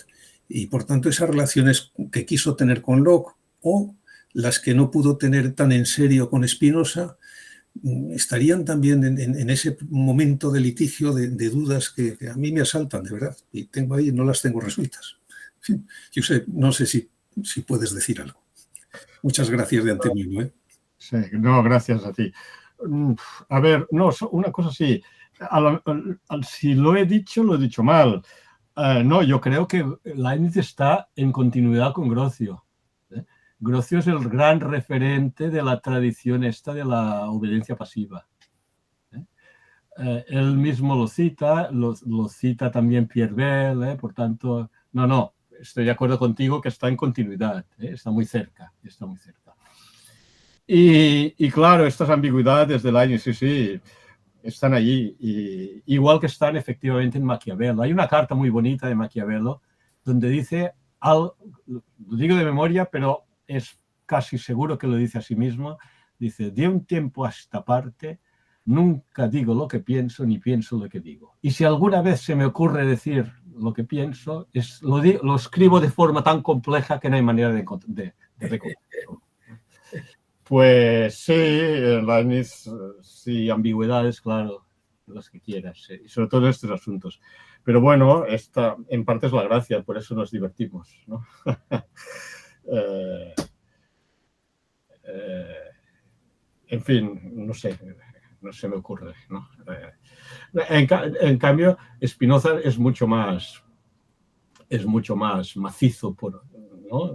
Y por tanto esas relaciones que quiso tener con Locke o las que no pudo tener tan en serio con Spinoza estarían también en ese momento de litigio, de dudas que a mí me asaltan, de verdad, y tengo ahí, no las tengo resueltas. Yo no sé si puedes decir algo. Muchas gracias de antemano, ¿eh? Sí, no, gracias a ti. A ver, no, una cosa sí. Si lo he dicho mal. No, yo creo que Leibniz está en continuidad con Grocio. Grocio es el gran referente de la tradición esta de la obediencia pasiva. Él mismo lo cita, lo cita también Pierre Bell, por tanto, no, estoy de acuerdo contigo que está en continuidad, está muy cerca, está muy cerca. Y claro, estas ambigüedades de Leibniz, sí, están allí, igual que están efectivamente en Maquiavelo. Hay una carta muy bonita de Maquiavelo donde dice, lo digo de memoria, pero es casi seguro que lo dice a sí mismo, dice, de un tiempo a esta parte, nunca digo lo que pienso ni pienso lo que digo. Y si alguna vez se me ocurre decir lo que pienso, lo escribo de forma tan compleja que no hay manera de reconocerlo. Pues sí, Leibniz, sí, ambigüedades, claro, las que quieras, sí, y sobre todo en estos asuntos. Pero bueno, esta en parte es la gracia, por eso nos divertimos, ¿no? En fin, no sé, no se me ocurre, ¿no? En cambio, Spinoza es mucho más macizo, ¿no?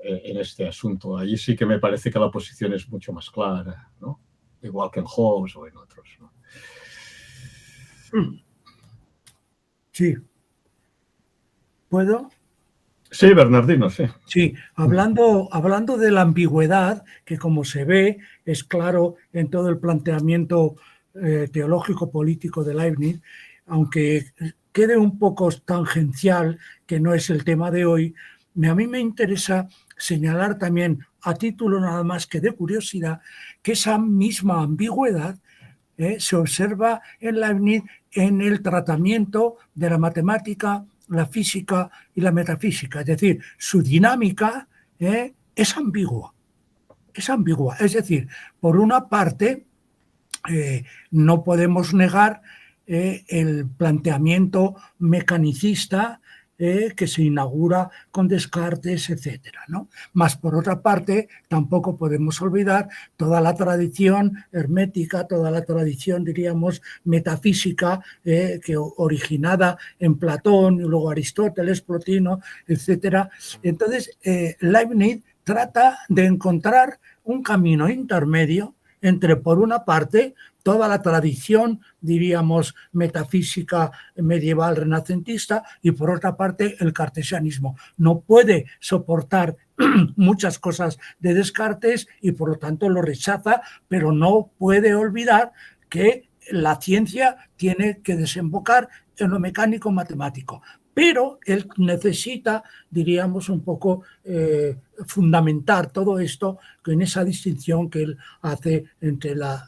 En este asunto. Allí sí que me parece que la posición es mucho más clara, ¿no? Igual que en Hobbes o en otros, ¿no? Sí. ¿Puedo? Sí, Bernardino, sí. Sí, hablando de la ambigüedad, que como se ve, es claro en todo el planteamiento teológico-político de Leibniz, aunque quede un poco tangencial, que no es el tema de hoy, a mí me interesa señalar también, a título nada más que de curiosidad, que esa misma ambigüedad se observa en Leibniz en el tratamiento de la matemática, la física y la metafísica. Es decir, su dinámica es ambigua. Es ambigua. Es decir, por una parte, no podemos negar el planteamiento mecanicista que se inaugura con Descartes, etcétera, ¿no? Más por otra parte, tampoco podemos olvidar toda la tradición hermética, toda la tradición, diríamos, metafísica, que originada en Platón y luego Aristóteles, Plotino, etcétera. Entonces, Leibniz trata de encontrar un camino intermedio entre, por una parte, toda la tradición, diríamos, metafísica medieval renacentista y, por otra parte, el cartesianismo. No puede soportar muchas cosas de Descartes y, por lo tanto, lo rechaza, pero no puede olvidar que la ciencia tiene que desembocar en lo mecánico matemático. Pero él necesita, diríamos, un poco fundamentar todo esto en esa distinción que él hace entre la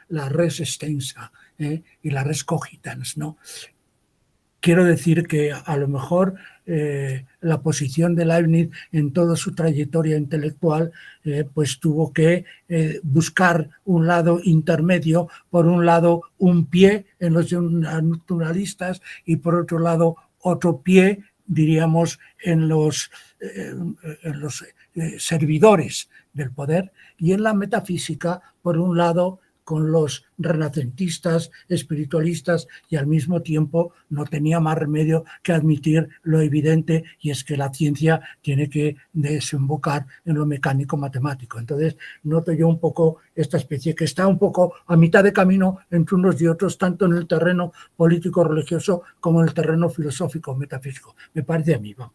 res extensa y la res cogitans, ¿no? Quiero decir que a lo mejor la posición de Leibniz en toda su trayectoria intelectual pues tuvo que buscar un lado intermedio, por un lado un pie en los naturalistas y por otro lado otro pie, diríamos, en los servidores del poder, y en la metafísica, por un lado, con los renacentistas, espiritualistas, y al mismo tiempo no tenía más remedio que admitir lo evidente, y es que la ciencia tiene que desembocar en lo mecánico matemático. Entonces noto yo un poco esta especie que está un poco a mitad de camino entre unos y otros, tanto en el terreno político religioso como en el terreno filosófico metafísico. Me parece a mí, vamos.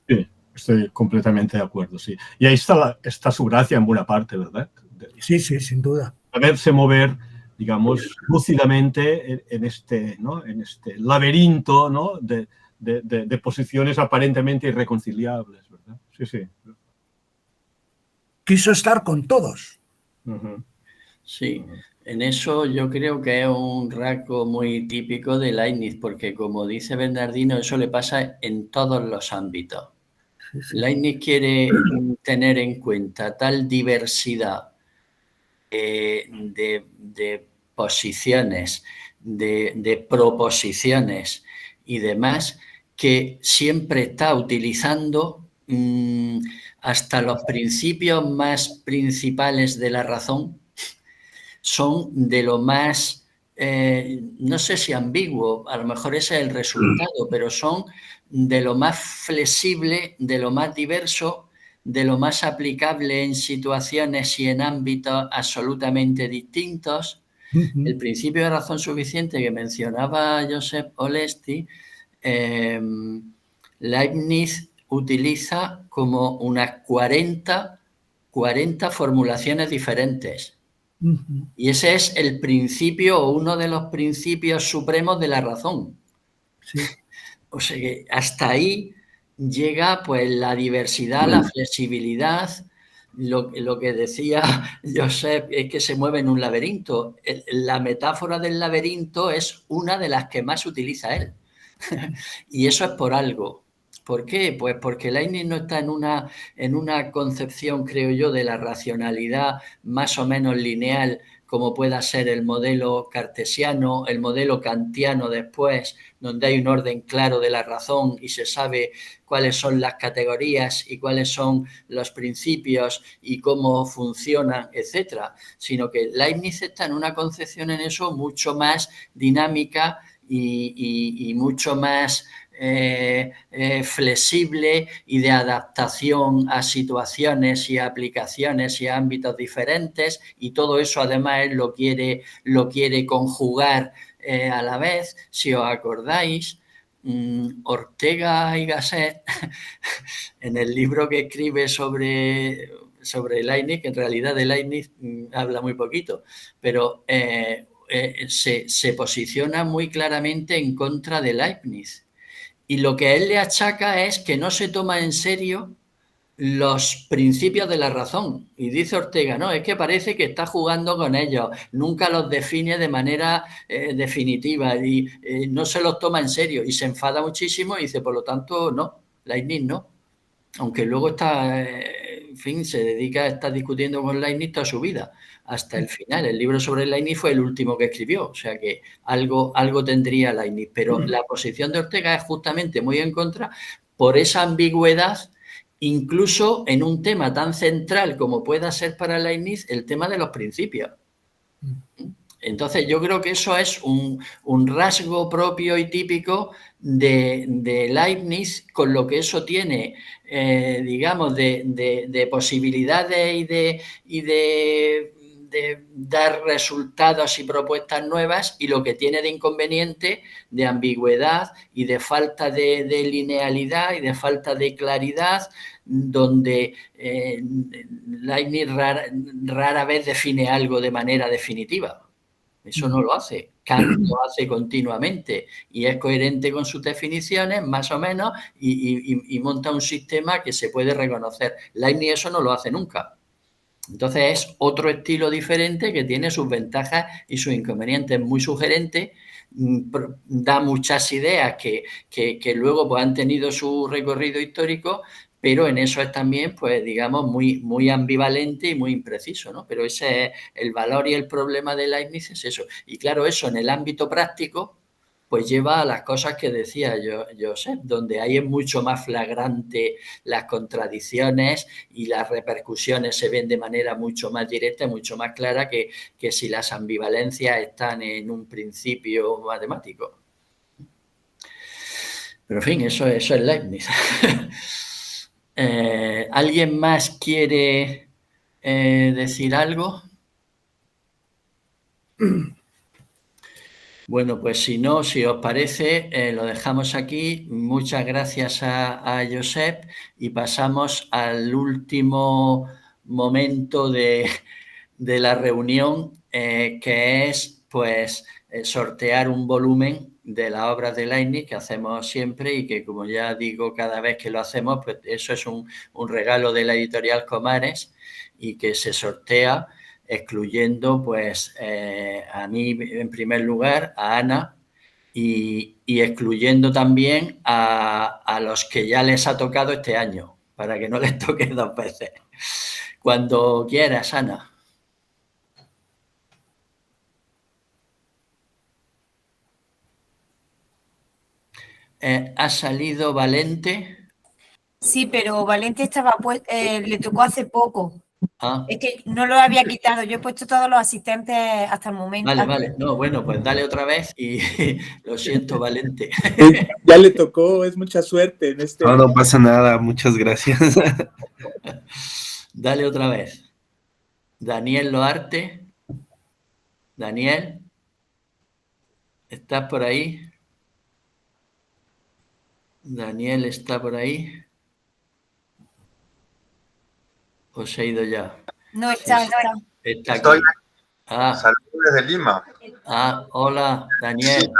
Sí, estoy completamente de acuerdo, sí. Y ahí está su gracia en buena parte, ¿verdad? Sí, sí, sin duda. Saberse mover, digamos, lúcidamente en este, ¿no? En este laberinto, ¿no? de posiciones aparentemente irreconciliables, ¿verdad? Sí, sí. Quiso estar con todos. Sí, en eso yo creo que es un rasgo muy típico de Leibniz, porque como dice Bernardino, eso le pasa en todos los ámbitos. Leibniz quiere tener en cuenta tal diversidad de posiciones, de proposiciones y demás, que siempre está utilizando hasta los principios más principales de la razón, son de lo más, no sé si ambiguo, a lo mejor ese es el resultado, pero son de lo más flexible, de lo más diverso, de lo más aplicable en situaciones y en ámbitos absolutamente distintos. El principio de razón suficiente que mencionaba Joseph Olesti, Leibniz utiliza como unas 40 formulaciones diferentes. Y ese es el principio o uno de los principios supremos de la razón. Sí. O sea que hasta ahí llega pues la diversidad, la flexibilidad. Lo que decía Joseph es que se mueve en un laberinto. La metáfora del laberinto es una de las que más utiliza él. Y eso es por algo. ¿Por qué? Pues porque Leibniz no está en una concepción, creo yo, de la racionalidad más o menos lineal, como pueda ser el modelo cartesiano, el modelo kantiano después, donde hay un orden claro de la razón y se sabe cuáles son las categorías y cuáles son los principios y cómo funcionan, etcétera, sino que Leibniz está en una concepción en eso mucho más dinámica y mucho más flexible y de adaptación a situaciones y a aplicaciones y a ámbitos diferentes, y todo eso además él lo quiere conjugar a la vez. Si os acordáis, Ortega y Gasset en el libro que escribe sobre Leibniz, que en realidad de Leibniz habla muy poquito, pero se posiciona muy claramente en contra de Leibniz. Y lo que a él le achaca es que no se toma en serio los principios de la razón. Y dice Ortega, no, es que parece que está jugando con ellos, nunca los define de manera definitiva y no se los toma en serio. Y se enfada muchísimo y dice, por lo tanto, no, Leibniz no. Aunque luego está, en fin, se dedica a estar discutiendo con Leibniz toda su vida, hasta el final. El libro sobre Leibniz fue el último que escribió, o sea que algo tendría Leibniz. Pero la posición de Ortega es justamente muy en contra por esa ambigüedad, incluso en un tema tan central como pueda ser para Leibniz el tema de los principios. Entonces yo creo que eso es un rasgo propio y típico de Leibniz, con lo que eso tiene, digamos, de posibilidades y de dar resultados y propuestas nuevas, y lo que tiene de inconveniente, de ambigüedad y de falta de linealidad y de falta de claridad, donde Leibniz rara vez define algo de manera definitiva. Eso no lo hace. Kant lo hace continuamente y es coherente con sus definiciones, más o menos, y monta un sistema que se puede reconocer. Leibniz eso no lo hace nunca. Entonces es otro estilo diferente que tiene sus ventajas y sus inconvenientes. Muy sugerente, da muchas ideas que luego pues, han tenido su recorrido histórico, pero en eso es también, pues digamos, muy ambivalente y muy impreciso, ¿no? Pero ese es el valor y el problema de Leibniz, es eso. Y claro, eso en el ámbito práctico, pues lleva a las cosas que decía Josep, donde ahí es mucho más flagrante las contradicciones y las repercusiones se ven de manera mucho más directa, mucho más clara que si las ambivalencias están en un principio matemático. Pero en fin, eso es Leibniz. ¿Alguien más quiere decir algo? Bueno, pues si no, si os parece, lo dejamos aquí. Muchas gracias a Josep y pasamos al último momento de la reunión, que es pues sortear un volumen de las obras de Leibniz que hacemos siempre y que, como ya digo, cada vez que lo hacemos, pues eso es un regalo de la editorial Comares y que se sortea excluyendo pues a mí en primer lugar, a Ana, y excluyendo también a los que ya les ha tocado este año, para que no les toque 2 veces. Cuando quieras, Ana. ¿Ha salido Valente? Sí, pero Valente estaba le tocó hace poco. Ah. Es que no lo había quitado. Yo he puesto todos los asistentes hasta el momento. Vale. No, bueno, pues dale otra vez y lo siento, Valente. Ya le tocó, es mucha suerte en este año. No pasa nada, muchas gracias. Dale otra vez. Daniel Loarte. Daniel, ¿estás por ahí? Daniel está por ahí. ¿O se ha ido ya? No está. Está aquí. Estoy. Saludos desde Lima. Hola, Daniel.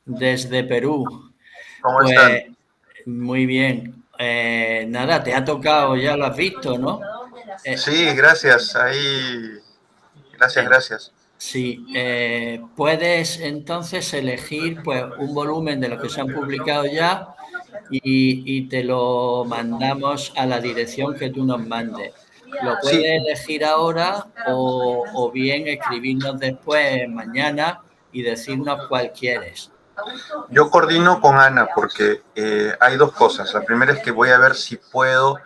Desde Perú. ¿Cómo están? Muy bien. Nada, te ha tocado, ya lo has visto, ¿no? Sí, gracias. Ahí. Gracias. Sí, puedes entonces elegir pues un volumen de los que se han publicado ya y te lo mandamos a la dirección que tú nos mandes. Lo puedes elegir ahora o bien escribirnos después mañana y decirnos cuál quieres. Yo coordino con Ana porque hay 2 cosas. La primera es que voy a ver si puedo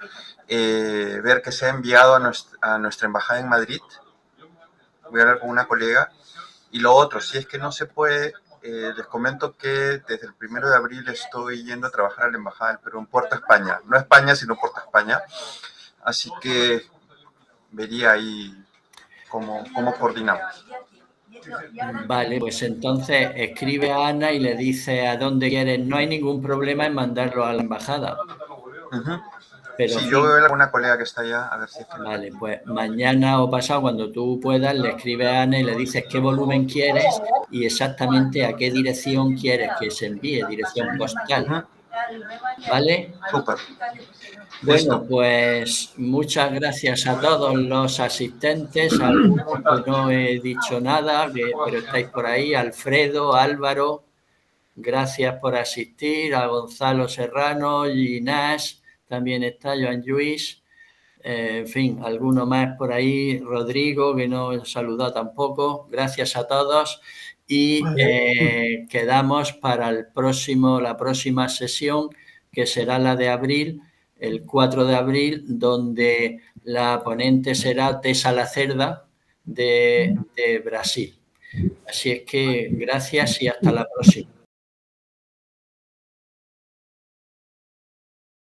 ver que se ha enviado a nuestra embajada en Madrid. Voy a hablar con una colega. Y lo otro, si es que no se puede, les comento que desde el 1 de abril estoy yendo a trabajar a la embajada del Perú en Puerto España. No España, sino Puerto España. Así que vería ahí cómo coordinamos. Vale, pues entonces escribe a Ana y le dice a dónde quieres. No hay ningún problema en mandarlo a la embajada. Pero, sí, yo voy a ver a una colega que está allá, a ver si es que... Vale, pues mañana o pasado, cuando tú puedas, le escribes a Ana y le dices qué volumen quieres y exactamente a qué dirección quieres que se envíe, dirección postal. ¿Vale? Súper. Bueno, pues muchas gracias a todos los asistentes, a algunos que no he dicho nada, pero estáis por ahí, Alfredo, Álvaro, gracias por asistir, a Gonzalo Serrano, Ginás, también está Joan Lluís, en fin, alguno más por ahí, Rodrigo, que no he saludado tampoco, gracias a todos y quedamos para la próxima sesión, que será la de abril, el 4 de abril, donde la ponente será Tessa Lacerda de Brasil. Así es que gracias y hasta la próxima.